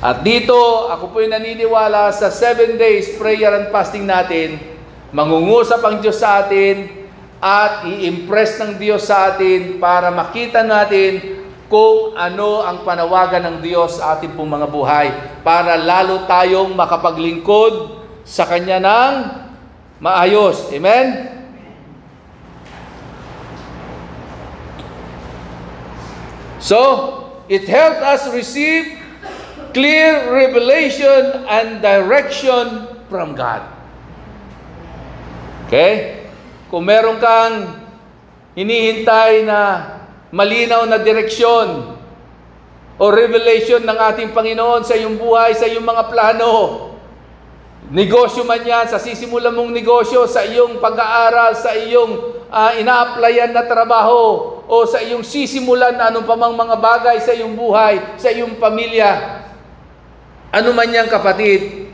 At dito, ako po'y naniniwala sa 7 days prayer and fasting natin, mangungusap ang Diyos sa atin at i-impress ng Diyos sa atin para makita natin kung ano ang panawagan ng Diyos sa ating pong mga buhay para lalo tayong makapaglingkod sa Kanya ng maayos. Amen? So, it helps us receive clear revelation and direction from God. Okay? Kung meron kang hinihintay na malinaw na direksyon o revelation ng ating Panginoon sa iyong buhay, sa iyong mga plano, negosyo man yan, sa sisimulan mong negosyo, sa iyong pag-aaral, sa iyong ina-applyan na trabaho, o sa iyong sisimulan na anong pamang mga bagay sa iyong buhay, sa iyong pamilya, ano man yan kapatid,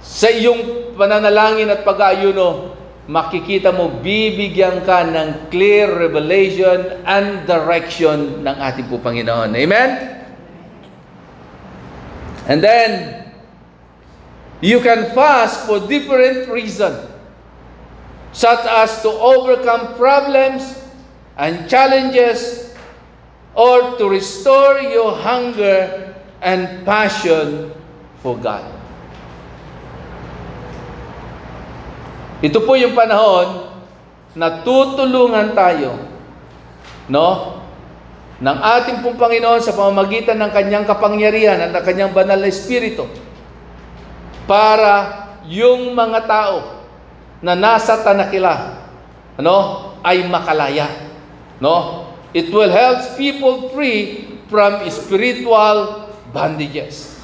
sa iyong pananalangin at pag-aayuno, makikita mo, bibigyan ka ng clear revelation and direction ng ating po Panginoon. Amen? And then, you can fast for different reasons, such as to overcome problems and challenges, or to restore your hunger and passion for God. Ito po yung panahon na tutulungan tayo, no, ng ating pong Panginoon sa pamamagitan ng kanyang kapangyarihan at ng kanyang banal na Espiritu para yung mga tao na nasa tanakila, ay makalaya. No? It will help people free from spiritual bondages.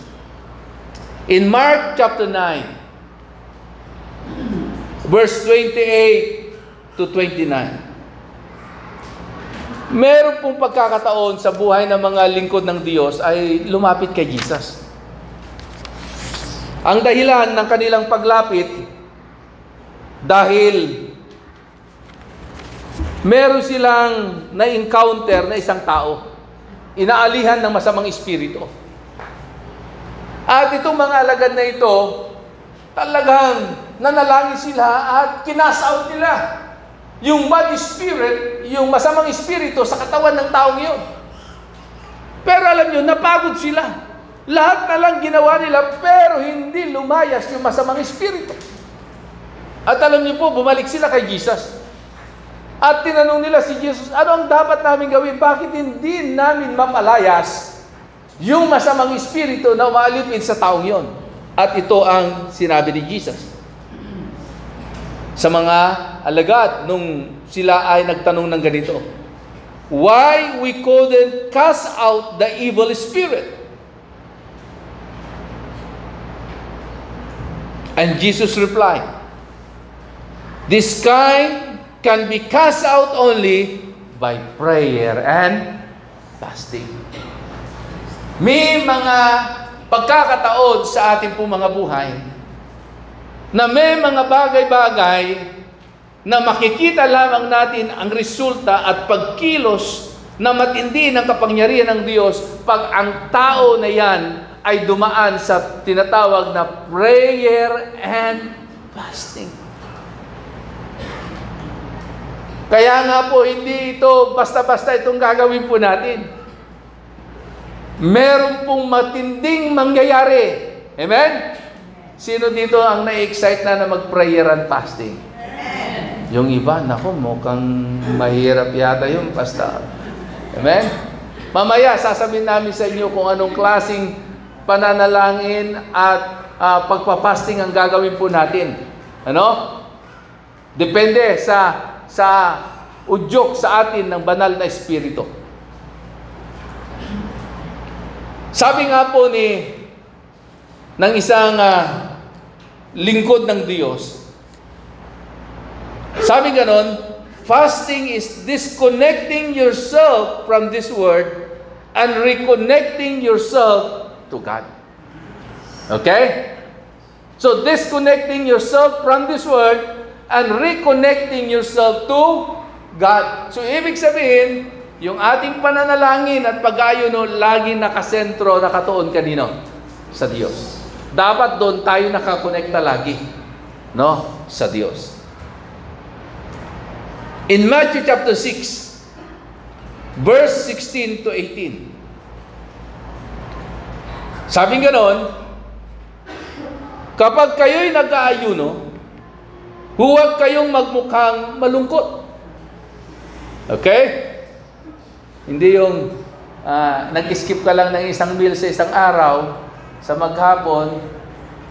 In Mark chapter 9, verse 28 to 29, meron pong pagkakataon sa buhay ng mga lingkod ng Diyos ay lumapit kay Jesus. Ang dahilan ng kanilang paglapit, dahil meron silang na-encounter na isang tao, inaalihan ng masamang espiritu. At itong mga alagad na ito, talagang nanalangin sila at kinasaut nila yung bad spirit, yung masamang espiritu sa katawan ng taong iyon. Pero alam nyo, napagod sila. Lahat na lang ginawa nila, pero hindi lumayas yung masamang espiritu. At alam niyo po, bumalik sila kay Jesus. At tinanong nila si Jesus, ano ang dapat namin gawin? Bakit hindi namin mapalayas yung masamang espiritu na umaalipin sa taong yon? At ito ang sinabi ni Jesus sa mga alagad nung sila ay nagtanong ng ganito, why we couldn't cast out the evil spirit? And Jesus replied, this kind can be cast out only by prayer and fasting. May mga pagkakataon sa ating po mga buhay na may mga bagay-bagay na makikita lamang natin ang resulta at pagkilos na matindi ng kapangyarihan ng Diyos pag ang tao na yan ay dumaan sa tinatawag na prayer and fasting. Kaya nga po, hindi ito basta-basta itong gagawin po natin. Meron pong matinding mangyayari. Amen? Sino dito ang na-excite na mag-prayer and fasting? Amen. Yung iba, naku, mukhang mahirap yata yung pastor. Amen? Mamaya, sasabihin namin sa inyo kung anong klaseng pananalangin at pagpapasting ang gagawin po natin. Ano? Depende sa udyok sa atin ng banal na espiritu. Sabi nga po ng isang lingkod ng Diyos, sabi ganon, fasting is disconnecting yourself from this world and reconnecting yourself to God. Okay? So, disconnecting yourself from this world and reconnecting yourself to God. So, ibig sabihin, yung ating pananalangin at pag-ayuno, laging nakasentro, nakatuon kanino? Sa Diyos. Dapat doon tayo nakakonekta lagi, no? Sa Diyos. In Matthew chapter 6, verse 16 to 18, sabing ganon, kapag kayo'y nag-aayuno, huwag kayong magmukhang malungkot. Okay? Hindi yung nag-skip ka lang ng isang meal sa isang araw, sa maghapon,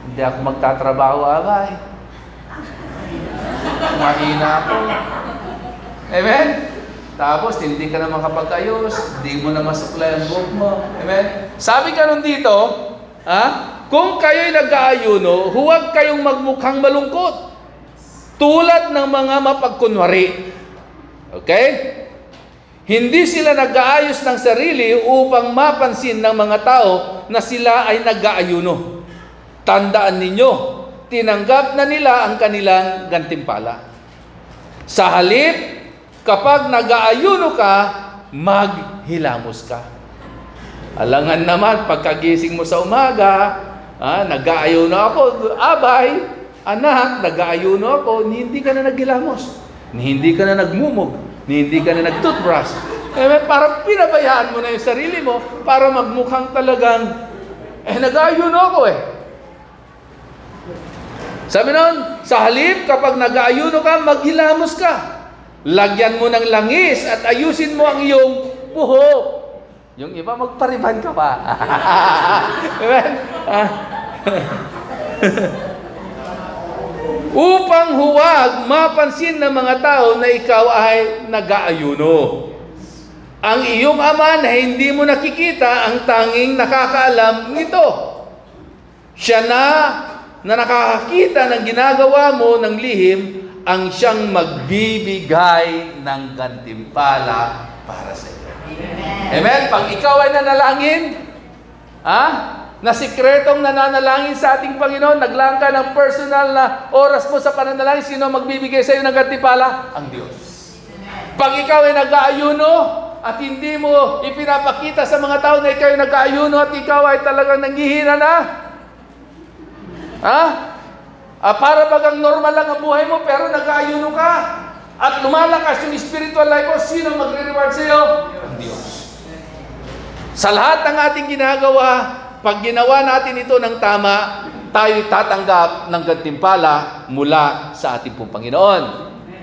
hindi ako magtatrabaho agay. Mahina ako. Amen? Tapos, hindi ka na makapag-ayos, hindi mo na masuklay ang buhok mo. Amen? Sabi ka nun dito, kung kayo'y nag-aayuno, huwag kayong magmukhang malungkot. Tulad ng mga mapagkunwari. Okay? Hindi sila nag-aayos ng sarili upang mapansin ng mga tao na sila ay nag-aayuno. Tandaan ninyo, tinanggap na nila ang kanilang gantimpala. Sa halip, kapag nag-aayuno ka, maghilamos ka. Alangan naman, pagkagising mo sa umaga, nag-aayuno ako, abay, anak, nag-aayuno ako, hindi ka na naghilamos, hindi ka na nagmumog, hindi ka na nag-toothbrush. Parang pinabayaan mo na yung sarili mo para magmukhang talagang nag-aayuno ako eh. Sabi nun, sa halip, kapag nag-aayuno ka, maghilamos ka. Lagyan mo ng langis at ayusin mo ang iyong buhok. Yung iba, magpariban ka pa. Amen? Upang huwag mapansin ng mga tao na ikaw ay nag-aayuno. Ang iyong ama na hindi mo nakikita ang tanging nakakaalam nito. Siya na nakakakita ng ginagawa mo ng lihim, ang siyang magbibigay ng gantimpala para sa iyo. Amen? Pag ikaw ay nanalangin, na sikretong nananalangin sa ating Panginoon, naglaan ka ng personal na oras mo sa pananalangin, sino magbibigay sa iyo ng gantimpala? Ang Diyos. Pag ikaw ay nag-aayuno at hindi mo ipinapakita sa mga tao na ikaw ay nag-aayuno at ikaw ay talagang nanghihina na, para bagang normal lang ang buhay mo pero nag-aayuno ka at lumalakas yung spiritual life mo, sino magre-reward sa iyo? Ang Diyos. Sa lahat ng ating ginagawa, pag ginawa natin ito ng tama, tayo tatanggap ng gantimpala mula sa ating pong Panginoon.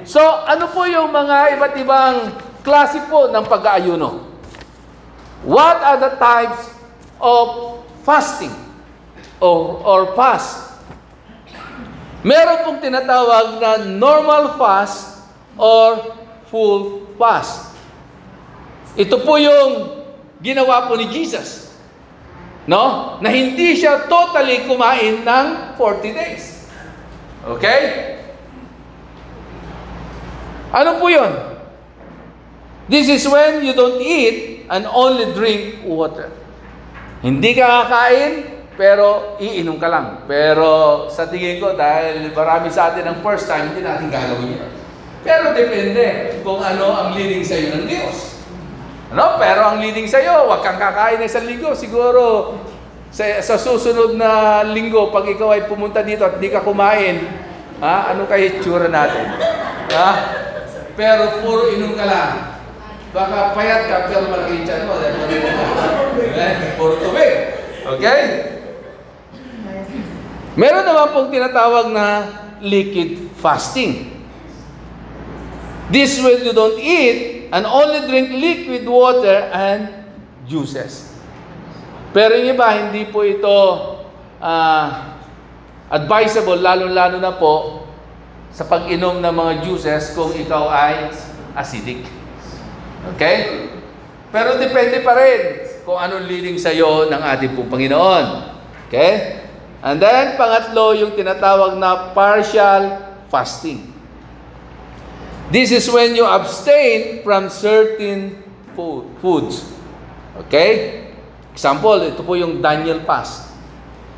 So, ano po yung mga iba't ibang klase po ng pag-aayuno? What are the types of fasting or fast? Meron pong tinatawag na normal fast or full fast. Ito po yung ginawa po ni Jesus. No? Na hindi siya totally kumain ng 40 days. Okay? Ano po yun? This is when you don't eat and only drink water. Hindi ka kakain, pero iinom ka lang. Pero sa tingin ko, dahil marami sa atin ang first time, hindi natin gagawin yun. Pero depende kung ano ang leading sa iyo ng Diyos. Pero ang leading sa iyo, huwag kang kakain ng isang linggo. Siguro, sa susunod na linggo, pag ikaw ay pumunta dito at di ka kumain, ano kaya itsura natin? Pero puro inom ka lang. Baka payat ka, pero malaki tiyan mo. Puro tubig. Okay? Meron naman pong tinatawag na liquid fasting. This way you don't eat and only drink liquid water and juices. Pero yung iba, hindi po ito advisable, lalo-lalo na po sa pag-inom ng mga juices kung ikaw ay acidic. Okay? Pero depende pa rin kung anong leading sa iyo ng ating pong Panginoon. Okay? And then, pangatlo, yung tinatawag na partial fasting. This is when you abstain from certain foods. Okay? Example, ito po yung Daniel fast.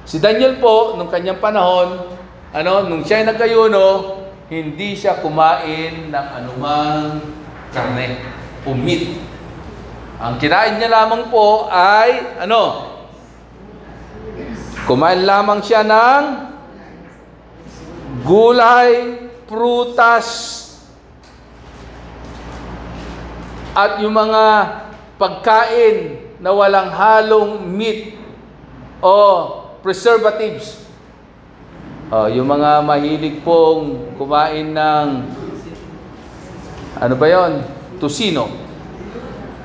Si Daniel po, nung kanyang panahon, nung siya ay nagkayuno, hindi siya kumain ng anumang karne o meat. Ang kinain niya lamang po ay, kumain lamang siya ng gulay, prutas, at yung mga pagkain na walang halong meat o preservatives. Yung mga mahilig pong kumain ng Tocino,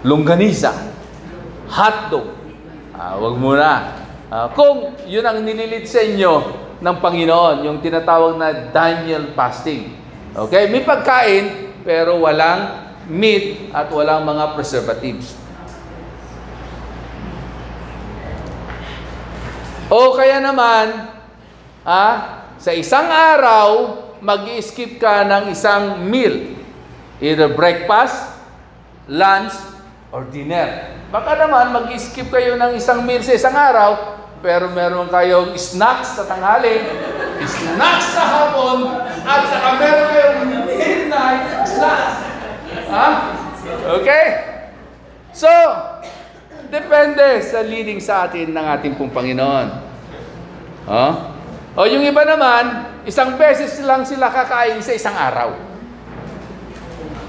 longganisa, hotdog. Wag muna. Kung yun ang nililid sa inyo ng Panginoon, yung tinatawag na Daniel fasting. Okay? May pagkain, pero walang meat at walang mga preservatives. O kaya naman, sa isang araw, mag-i-skip ka ng isang meal. Either breakfast, lunch, or dinner. Baka naman, mag-i-skip kayo ng isang meal sa isang araw, pero meron kayong snacks sa tanghali, snacks sa hapon, at saka meron kayong midnight snacks. Okay? So, depende sa leading sa atin ng ating pong Panginoon. O yung iba naman, isang beses lang sila kakain sa isang araw.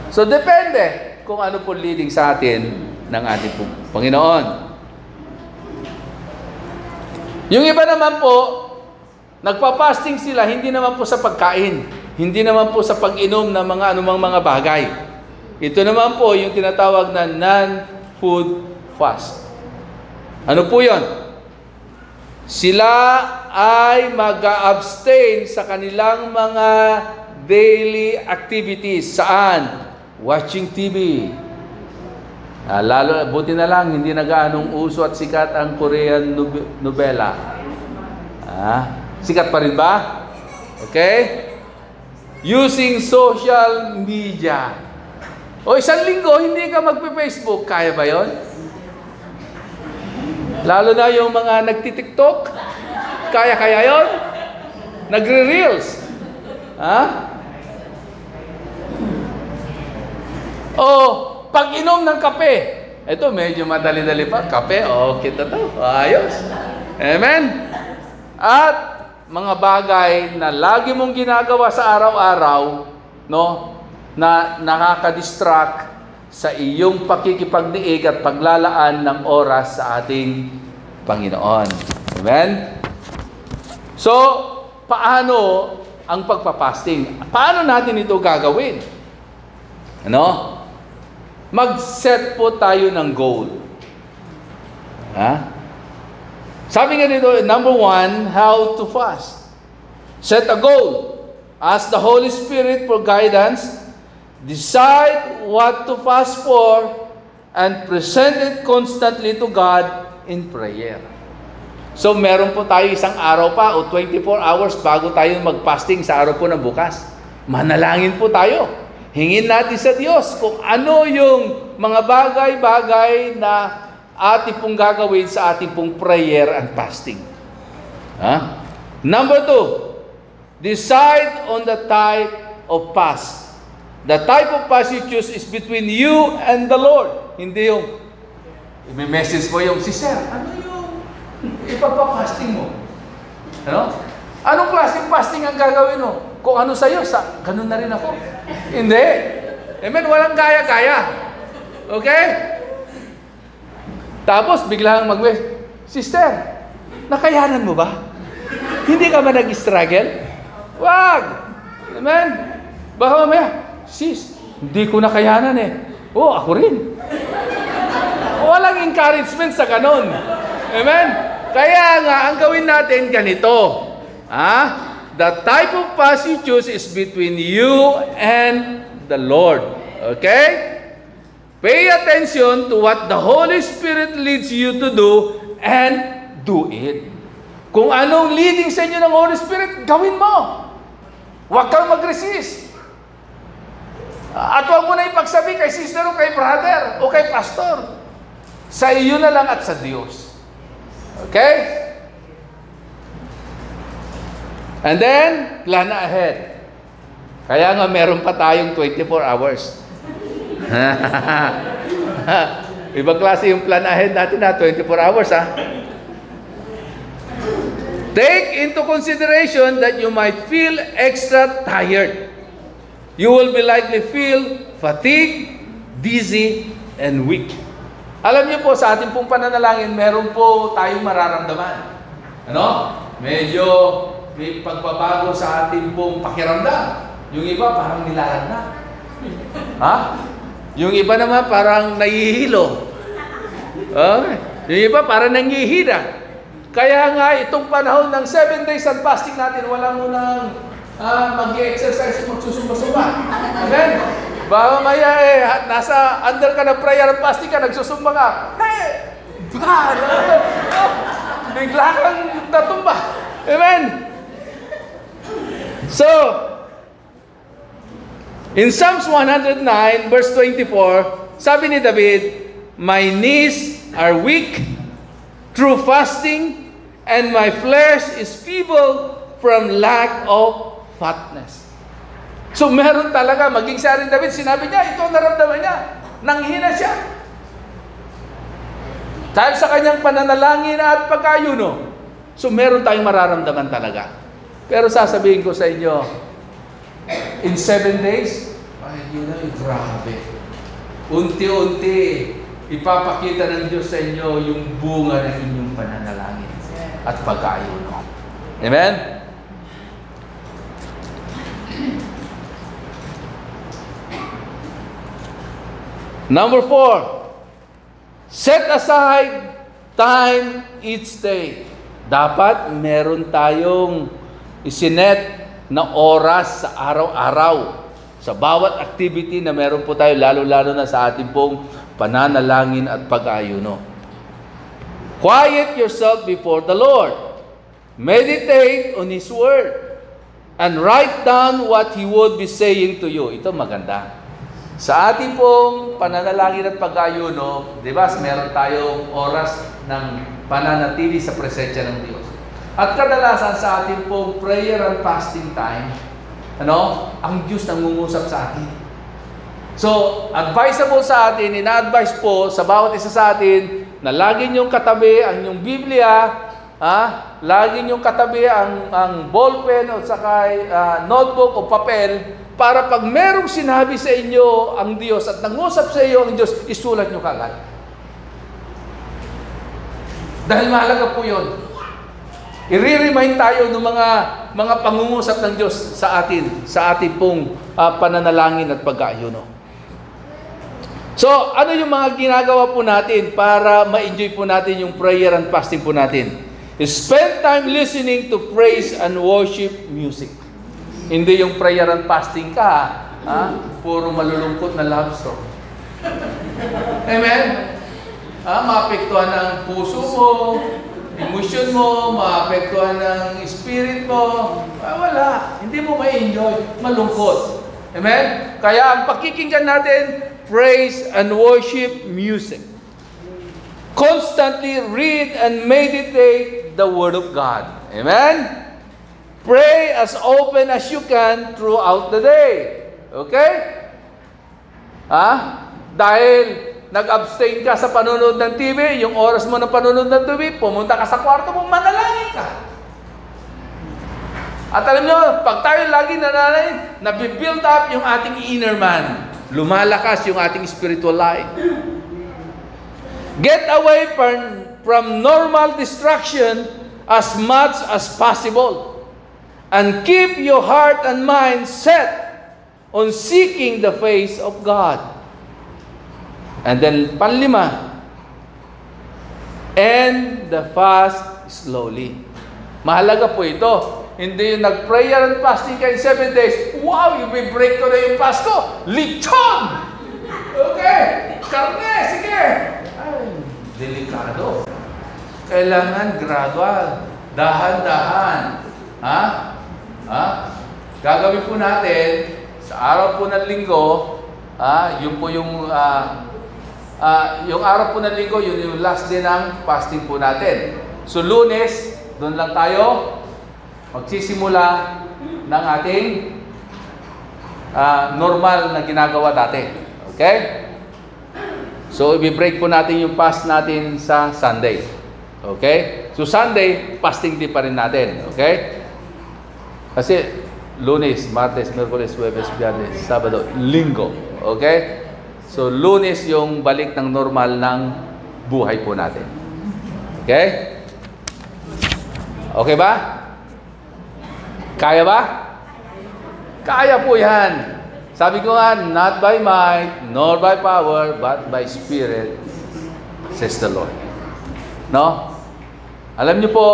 So, depende kung ano po leading sa atin ng ating pong Panginoon. Yung iba naman po, nagpa-fasting sila, hindi naman po sa pagkain, hindi naman po sa pag-inom ng mga anumang mga bagay. Ito naman po yung tinatawag na non-food fast. Ano po yun? Sila ay mag-abstain sa kanilang mga daily activities. Saan? Watching TV. Lalo, buti na lang, hindi na gaanong uso at sikat ang Korean novela. Sikat pa rin ba? Okay? Using social media. O isang linggo, hindi ka magpe-Facebook. Kaya ba yon? Lalo na yung mga nagtitiktok. Kaya yon? Nagre-reels. O pag-inom ng kape. Ito, medyo madali-dali pa. Kape, kita to. Ayos. Amen? At mga bagay na lagi mong ginagawa sa araw-araw, no, na nakaka-distract sa iyong pakikipagdiig at paglalaan ng oras sa ating Panginoon. Amen? So, paano ang pagpapasting? Paano natin ito gagawin? Ano? Mag-set po tayo ng goal. Sabi nga dito, number 1, how to fast. Set a goal. Ask the Holy Spirit for guidance. Decide what to fast for and present it constantly to God in prayer. So, meron po tayo isang araw pa o 24 hours bago tayo mag-fasting sa araw po na bukas. Manalangin po tayo. Hingin natin sa Diyos kung ano yung mga bagay-bagay na ating pong gagawin sa ating pong prayer and fasting. Number 2, decide on the type of fast. The type of fast you choose is between you and the Lord. Hindi yung, i-message mo yung, si Sir, ano yung ipapapasting mo? Ano? Anong klaseng fasting ang gagawin mo? Kung ano sa'yo, ganun na rin ako. Hindi. Amen? Walang kaya-kaya. Okay? Tapos, biglang Sister, nakayanan mo ba? Hindi ka ba nag-struggle? Wag! Amen? Baka mamaya, Sis, hindi ko nakayanan eh. Ako rin. Walang encouragement sa ganun. Amen? Kaya nga, ang gawin natin ganito. The type of fast you choose is between you and the Lord. Okay? Pay attention to what the Holy Spirit leads you to do and do it. Kung anong leading sa inyo ng Holy Spirit, gawin mo. Huwag kang mag-resist. At huwag mo na ipagsabi kay sister o kay brother o kay pastor. Sa iyo na lang at sa Diyos. Okay? And then, plan ahead. Kaya nga meron pa tayong 24 hours. Ibang klase yung plan ahead natin 24 hours Take into consideration that you might feel extra tired. You will be likely feel fatigued, dizzy, and weak. Alam niyo po, sa ating pong pananalangin, meron po tayong mararamdaman. Medyo may pagbabago sa ating pong pakiramdam. Yung iba parang nilalagna. Yung iba naman parang nahihilo. Yung iba parang nanghihina. Kaya nga itong panahon ng 7 days and fasting natin, wala mo nang mag-exercise, magsusumba-sumba. Amen? Baka maya nasa under ka ng prayer and fasting ka, nagsusumba ka. Hey! Bigla kang natumba. Amen? So, in Psalms 109, verse 24, sabi ni David, my knees are weak through fasting, and my flesh is feeble from lack of fatness. So, meron talaga, maging siya rin David, sinabi niya, ito naramdaman niya, nanghina siya. Dahil sa kanyang pananalangin at pagkayuno. So, meron tayong mararamdaman talaga. Pero sasabihin ko sa inyo, in 7 days, grabe. Unti-unti, ipapakita ng Diyos sa inyo yung bunga ng inyong pananalangin. at pag-aayuno. Amen? Number 4, set aside time each day. Dapat meron tayong isinet na oras sa araw-araw. Sa bawat activity na meron po tayo, lalo-lalo na sa ating pong pananalangin at pag-aayuno. Quiet yourself before the Lord. Meditate on His Word. And write down what He would be saying to you. Ito maganda. Sa ating pong pananalangin at pag-aayuno, di ba, meron tayong oras ng pananatili sa presensya ng Diyos. At kadalasan sa ating pong prayer and fasting time, ang Diyos nangungusap sa atin. So, advisable sa atin, ina-advise po sa bawat isa sa atin na lagi niyong katabi ang inyong Biblia, lagi niyong katabi ang ballpen o saka notebook o papel, para pag merong sinabi sa inyo ang Diyos at nangusap sa iyo ang Diyos, isulat nyo kagad. Dahil mahalaga po yun. I-remind tayo ng mga pangungusap ng Diyos sa ating pong pananalangin at pag-aayuno. So, ano yung mga ginagawa po natin para ma-enjoy po natin yung prayer and fasting po natin? Spend time listening to praise and worship music. Hindi yung prayer and fasting ka, puro malulungkot na love song. Amen? Maapektuhan ng puso mo, emosyon mo, maapektuhan ng spirit mo. Wala. Hindi mo ma-enjoy. Malungkot. Amen? Kaya ang pakikinggan natin, praise and worship music. Constantly read and meditate the Word of God. Amen? Pray as often as you can throughout the day. Okay? Dahil nag-abstain ka sa panonood ng TV, yung oras mo ng panonood ng TV, pumunta ka sa kwarto mo, manalangin ka. At alam nyo, pag tayo lagi nanalangin, nabibuild up yung ating inner man. Lumalakas yung ating spiritual life. Get away from normal distraction as much as possible. And keep your heart and mind set on seeking the face of God. And then, panlima, end the fast slowly. Mahalaga po ito. Hindi yung nag-prayer and fasting kayo 7 days. Wow, i-break ko na yung fast ko. Lechon! Okay, karne, sige. Ay, delikado. Kailangan gradual. Dahan-dahan. Gagawin po natin sa araw po ng linggo, yun po yung araw po ng linggo, yun yung last day ng fasting po natin. So Lunes, doon lang tayo magsisimula ng ating normal na ginagawa dati. Okay? So i-break po natin yung fast natin sa Sunday. Okay? So Sunday, fasting day pa rin natin. Okay? Kasi Lunes, Martes, Miyerkules, Huwebes, Biyernes, Sabado, Linggo. Okay? So Lunes yung balik ng normal ng buhay po natin. Okay? Okay ba? Kaya ba? Kaya po yan. Sabi ko nga, not by might, nor by power, but by Spirit, says the Lord. No? Alam niyo po,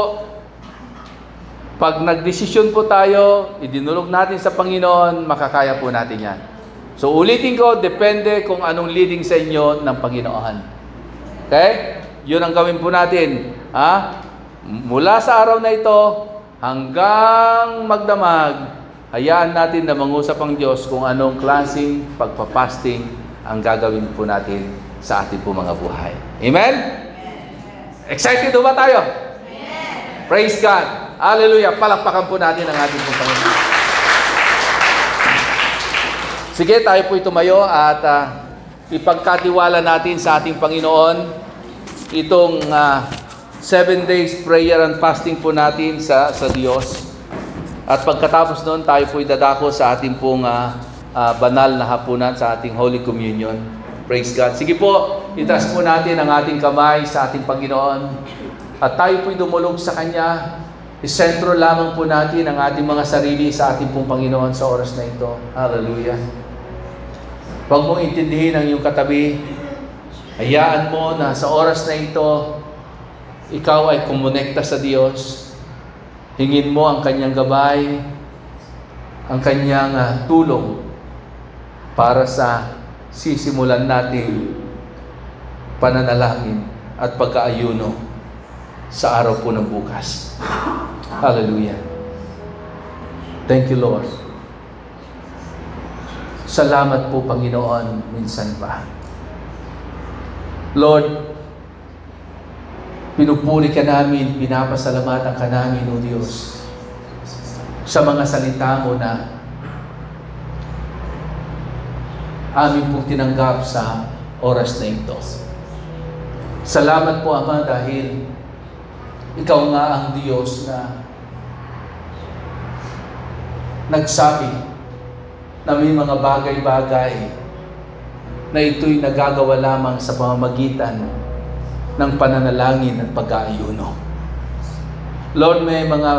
pag nagdesisyon po tayo, idinulog natin sa Panginoon, makakaya po natin yan. So ulitin ko, depende kung anong leading sa inyo ng Panginoon. Okay? Yun ang gawin po natin. Mula sa araw na ito, hanggang magdamag, hayaan natin na mangusap ang Diyos kung anong klaseng pagpapasting ang gagawin po natin sa ating po mga buhay. Amen? Excited ba tayo? Praise God! Hallelujah! Palakpakan po natin ang ating pong Panginoon. Sige, tayo po tumayo at ipagkatiwala natin sa ating Panginoon itong 7 days prayer and fasting po natin sa Diyos. At pagkatapos noon, tayo po dadako sa ating pong banal na hapunan sa ating Holy Communion. Praise God. Sige po, itaas po natin ang ating kamay sa ating Panginoon. at tayo po'y dumulog sa Kanya, isentro lamang po natin ang ating mga sarili sa ating pong Panginoon sa oras na ito. Hallelujah. Huwag mong intindihin ang iyong katabi. Hayaan mo na sa oras na ito, ikaw ay kumonekta sa Diyos. Hingin mo ang Kanyang gabay, ang Kanyang tulong para sa sisimulan natin pananalangin at pagkaayuno sa araw po ng bukas. Hallelujah. Thank you, Lord. Salamat po, Panginoon, minsan pa. Lord, pinupuri ka namin, pinapasalamatan ka namin, O Diyos, sa mga salita mo na amin pong tinanggap sa oras na ito. Salamat po, Ama, dahil ikaw nga ang Diyos na nagsabi na may mga bagay-bagay na ito'y nagagawa lamang sa pamamagitan ng pananalangin at pag-aayuno. Lord, may mga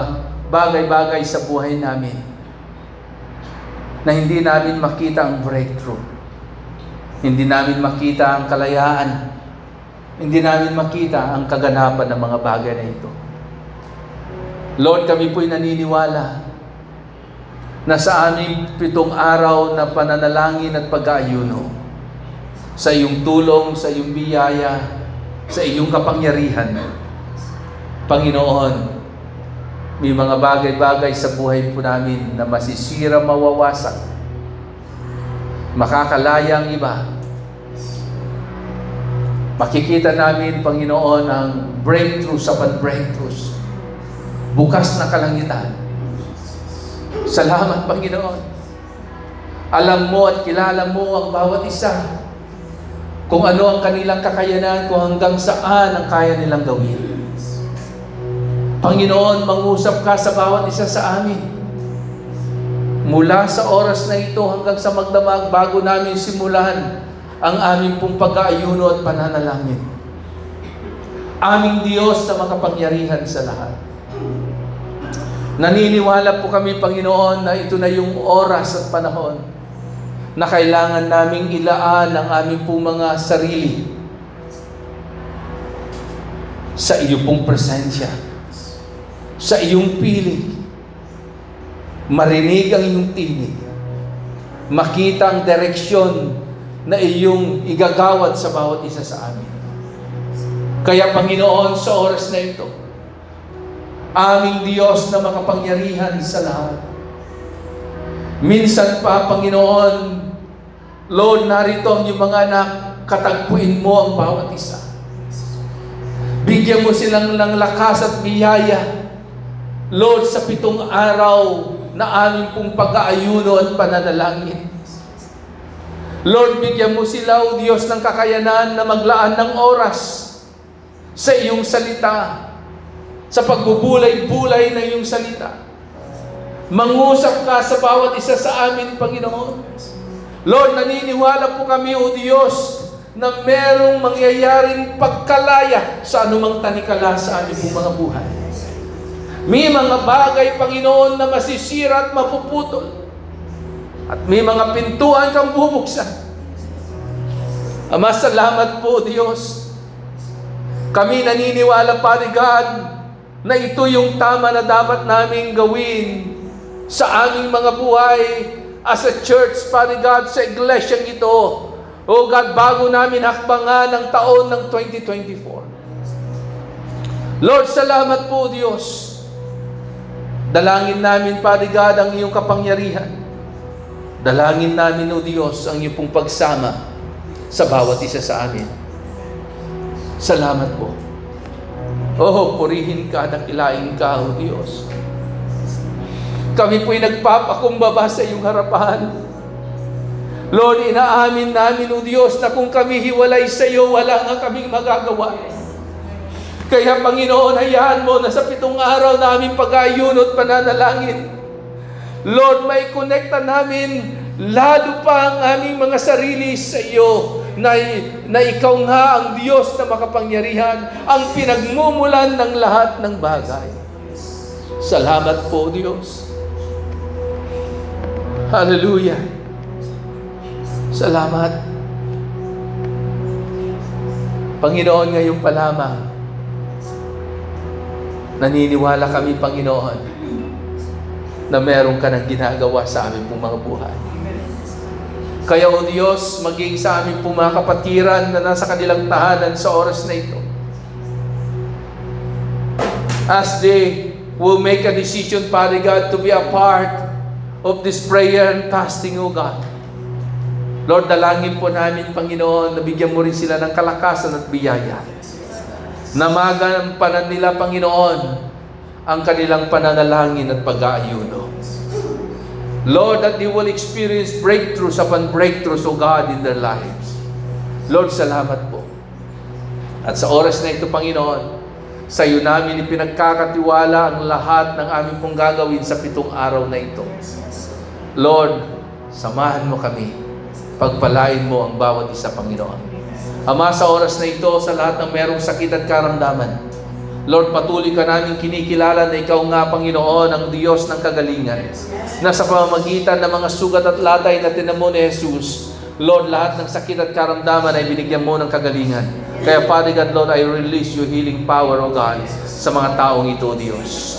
bagay-bagay sa buhay namin na hindi namin makita ang breakthrough. Hindi namin makita ang kalayaan. Hindi namin makita ang kaganapan ng mga bagay na ito. Lord, kami po'y naniniwala na sa aming 7 araw na pananalangin at pag-aayuno, sa iyong tulong, sa iyong biyaya, sa iyong kapangyarihan, Panginoon, may mga bagay-bagay sa buhay po namin na masisira, mawawasak, makakalaya ang iba. Makikita namin, Panginoon, ang breakthroughs upon breakthroughs. Bukas na kalangitan. Salamat, Panginoon. Alam mo at kilala mo ang bawat isa. Kung ano ang kanilang kakayanan, kung hanggang saan ang kaya nilang gawin. Panginoon, mangusap ka sa bawat isa sa amin. Mula sa oras na ito hanggang sa magdamag bago namin simulan ang aming pong pag-aayuno at pananalangin. Aming Diyos na makapangyarihan sa lahat. Naniniwala po kami, Panginoon, na ito na yung oras at panahon na kailangan naming ilaan ang aming pong mga sarili sa iyo pong presensya, sa iyong piling, marinig ang iyong tinig, makita ang direksyon na iyong igagawad sa bawat isa sa amin. Kaya, Panginoon, sa oras na ito, aming Diyos na makapangyarihan sa lahat, minsan pa, Panginoon, Lord, narito ang iyong mga anak, katagpuin mo ang bawat isa. Bigyan mo silang ng lakas at biyaya, Lord, sa 7 araw na aming pong pag-aayuno at pananalangin. Lord, bigyan mo sila, O Diyos, ng kakayanan na maglaan ng oras sa iyong salita, sa pagbubulay-bulay na iyong salita. Mangusap ka sa bawat isa sa amin, Panginoon. Lord, naniniwala po kami, O Diyos, na merong mangyayaring pagkalaya sa anumang tanikala sa aming mga buhay. May mga bagay, Panginoon, na masisira at mapuputol. At may mga pintuan kang bubuksan. Ama, salamat po, Diyos. Kami naniniwala, Father God, na ito yung tama na dapat naming gawin sa aming mga buhay as a church, Father God, sa iglesyang ito. Oh God, bago namin hakbangan ang taon ng 2024. Lord, salamat po, Diyos. Dalangin namin, Father God, ang iyong kapangyarihan. Dalangin namin, O Diyos, ang iyong pong pagsama sa bawat isa sa amin. Salamat po. Oh, purihin ka, dakilain ka, O Diyos. Kami po'y nagpapakumbaba sa iyong harapan. Lord, inaamin namin, O Diyos, na kung kami hiwalay sa iyo, wala nga kaming magagawa. Kaya, Panginoon, hayaan mo na sa 7 araw na aming pag-aayuno at pananalangin, Lord, may konekta namin lalo pa ang aming mga sarili sa iyo. na ikaw nga ang Diyos na makapangyarihan, ang pinagmumulan ng lahat ng bagay. Salamat po, Diyos. Hallelujah. Salamat. Panginoon, ngayon pa lamang, naniniwala kami, Panginoon, na meron ka ng ginagawa sa aming pong mga buhay. Kaya, O Diyos, maging sa aming pong mga kapatiran na nasa kanilang tahanan sa oras na ito, as they will make a decision, Father God, to be a part of this prayer and fasting, O God. Lord, dalangin po namin, Panginoon, na bigyan mo rin sila ng kalakasan at biyaya. Na magampanan nila, Panginoon, ang kanilang pananalangin at pag-aayuno. Lord, that they will experience breakthroughs upon breakthroughs, O God, in their lives. Lord, salamat po. At sa oras na ito, Panginoon, sa iyo namin ipinagkakatiwala ang lahat ng aming pong gagawin sa 7 araw na ito. Lord, samahan mo kami. Pagpalain mo ang bawat isa, Panginoon. Ama, sa oras na ito, sa lahat ng merong sakit at karamdaman, Lord, patuloy ka namin kinikilala na ikaw nga, Panginoon, ang Diyos ng kagalingan. Na sa pamamagitan ng mga sugat at latay na tinamo ni Jesus, Lord, lahat ng sakit at karamdaman ay binigyan mo ng kagalingan. Kaya, Father God, Lord, I release your healing power, O God, sa mga taong ito, Diyos.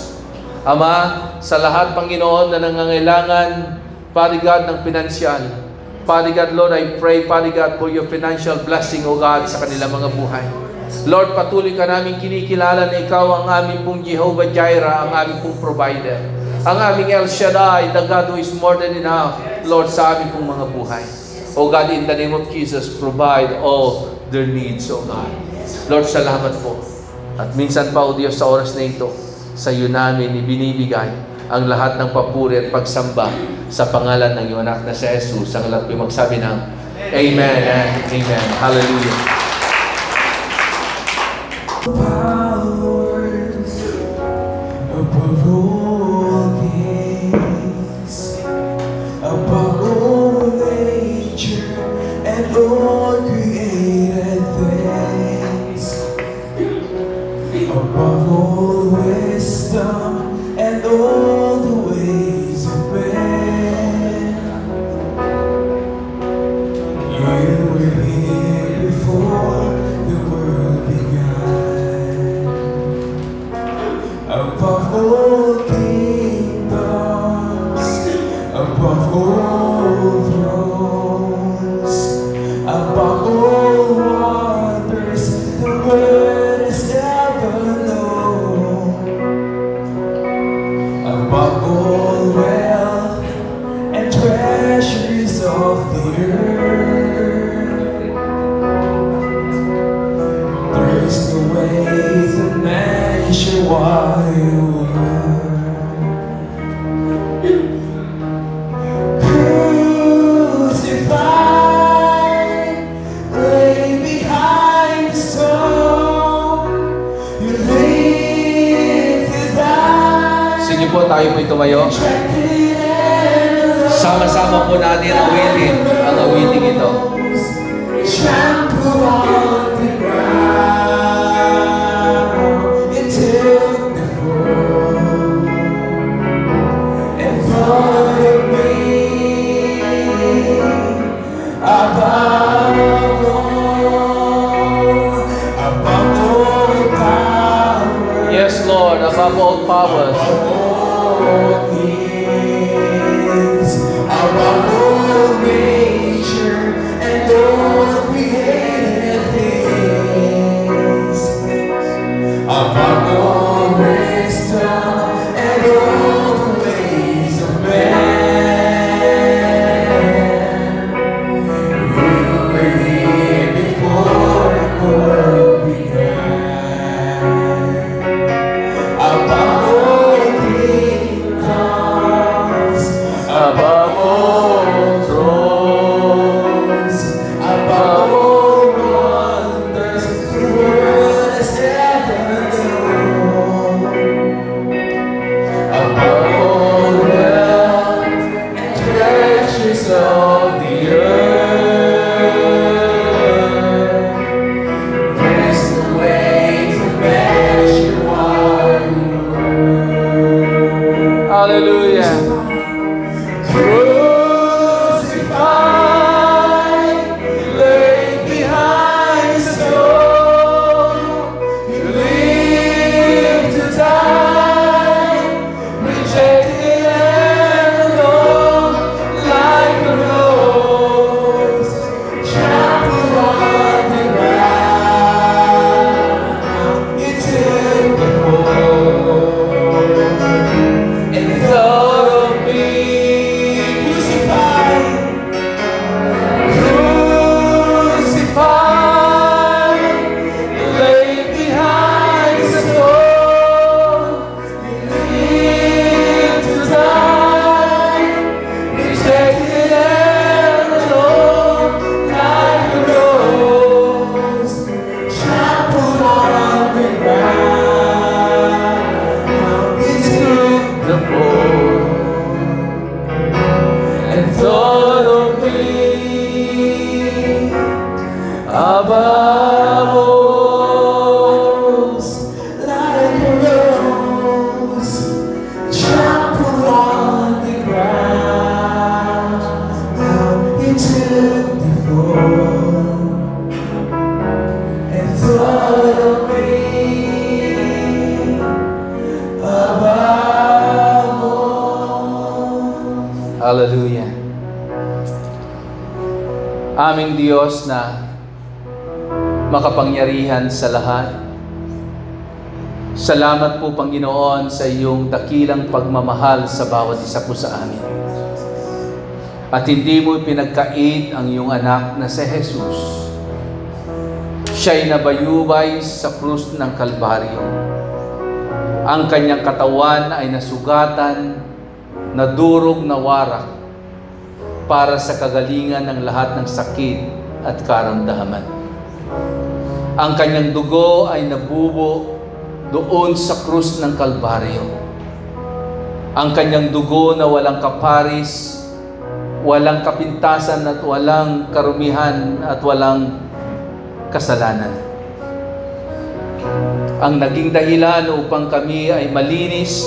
Ama, sa lahat, Panginoon, na nangangailangan, Father God, ng pinansyal, Father God, Lord, I pray, Father God, for your financial blessing, O God, sa kanilang mga buhay. Lord, patuloy ka namin kinikilala na ikaw ang aming pong Jehovah Jireh, ang aming pong provider. Ang aming El Shaddai, the God who is more than enough, Lord, sa aming pong mga buhay. O God, in the name of Jesus, provide all their needs, O God. Lord, salamat po. At minsan pa, O Diyos, sa oras na ito, sa iyo namin ibinibigay ang lahat ng papuri at pagsamba sa pangalan ng iyong anak na si Jesus. Ang lahat po magsabi ng Amen and Amen. Hallelujah. Powers above all things, above all nature and all created things, above all wisdom and all the ways of man. You were here before the world began. Above all kingdoms, above all thrones, above all wonders the world has ever known. Above all wealth and treasures of the earth, there is no way that man should why you were. Crucified, lay behind the stone, you lived as I. Sige po, tayo po'y tumayo. Sama-sama po natin awitin ang awiting ito. Trample on the ground, it took the fall and followed me above all power. Yes, Lord, above all powers. All things, above all nature and all created things, above all wisdom and all the ways of man. You were here before the world began. Above all things, Above like a rose trampled on the ground. Now you took the fall and thought of me above all. Hallelujah. Aming Diyos na makapangyarihan sa lahat. Salamat po, Panginoon, sa iyong dakilang pagmamahal sa bawat isa po sa amin. At hindi mo pinagkait ang iyong anak na si Jesus. Siya'y nabayubay sa krus ng Kalbaryo. Ang kanyang katawan ay nasugatan, nadurog na warak para sa kagalingan ng lahat ng sakit at karamdaman. Ang kanyang dugo ay nabubo doon sa krus ng Kalbaryo. Ang kanyang dugo na walang kaparis, walang kapintasan at walang karumihan at walang kasalanan. Ang naging dahilan upang kami ay malinis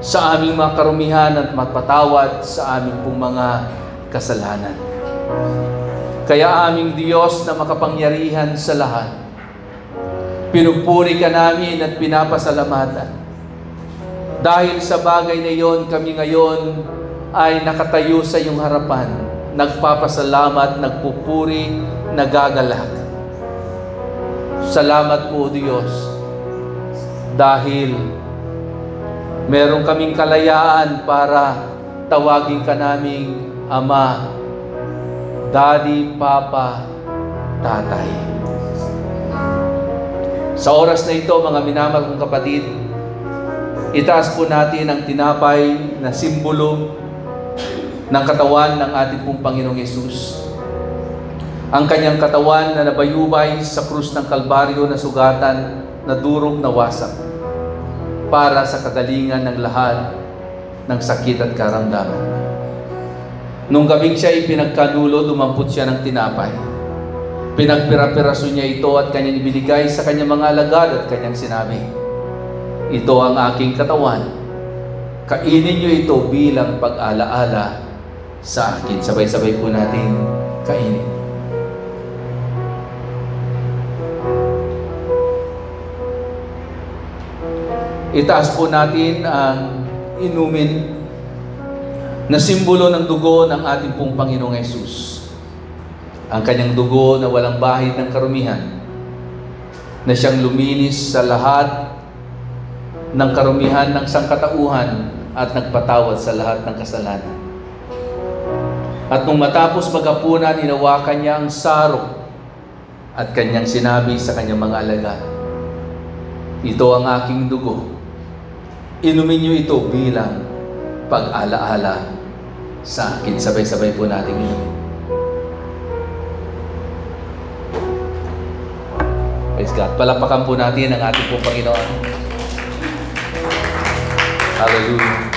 sa aming mga karumihan at mapatawad sa aming pong mga kasalanan. Kaya aming Diyos na makapangyarihan sa lahat, pinupuri ka namin at pinapasalamatan. Dahil sa bagay na iyon, kami ngayon ay nakatayo sa iyong harapan, nagpapasalamat, nagpupuri, nagagalak. Salamat po, Diyos, dahil meron kaming kalayaan para tawagin ka naming Ama, Daddy, Papa, Tatay. Sa oras na ito, mga minamahal kong kapatid, itaas po natin ang tinapay na simbolo ng katawan ng ating pong Panginoong Yesus. Ang kanyang katawan na nabayubay sa krus ng Kalbaryo na sugatan, na durog na wasak, para sa kagalingan ng lahat ng sakit at karamdaman. Nung gabing siya ipinagkanulo, dumampot siya ng tinapay. Pinagpira-piraso niya ito at kanyang ibinigay sa kanyang mga alagad at kanyang sinabi, "Ito ang aking katawan. Kainin niyo ito bilang pag-alaala sa akin." Sabay-sabay po natin kainin. Itaas po natin ang inumin na simbolo ng dugo ng ating pong Panginoong Yesus. Ang kanyang dugo na walang bahid ng karumihan, na siyang luminis sa lahat ng karumihan ng sangkatauhan at nagpatawad sa lahat ng kasalanan. At nung matapos maghapunan, hinawakan niya ang sarong at kanyang sinabi sa kanyang mga alagad, "Ito ang aking dugo. Inumin niyo ito bilang pag-alaala sa akin." Sabay-sabay po natin inumin. Praise God. Palapakan po natin ang ating pong Panginoon. Hallelujah.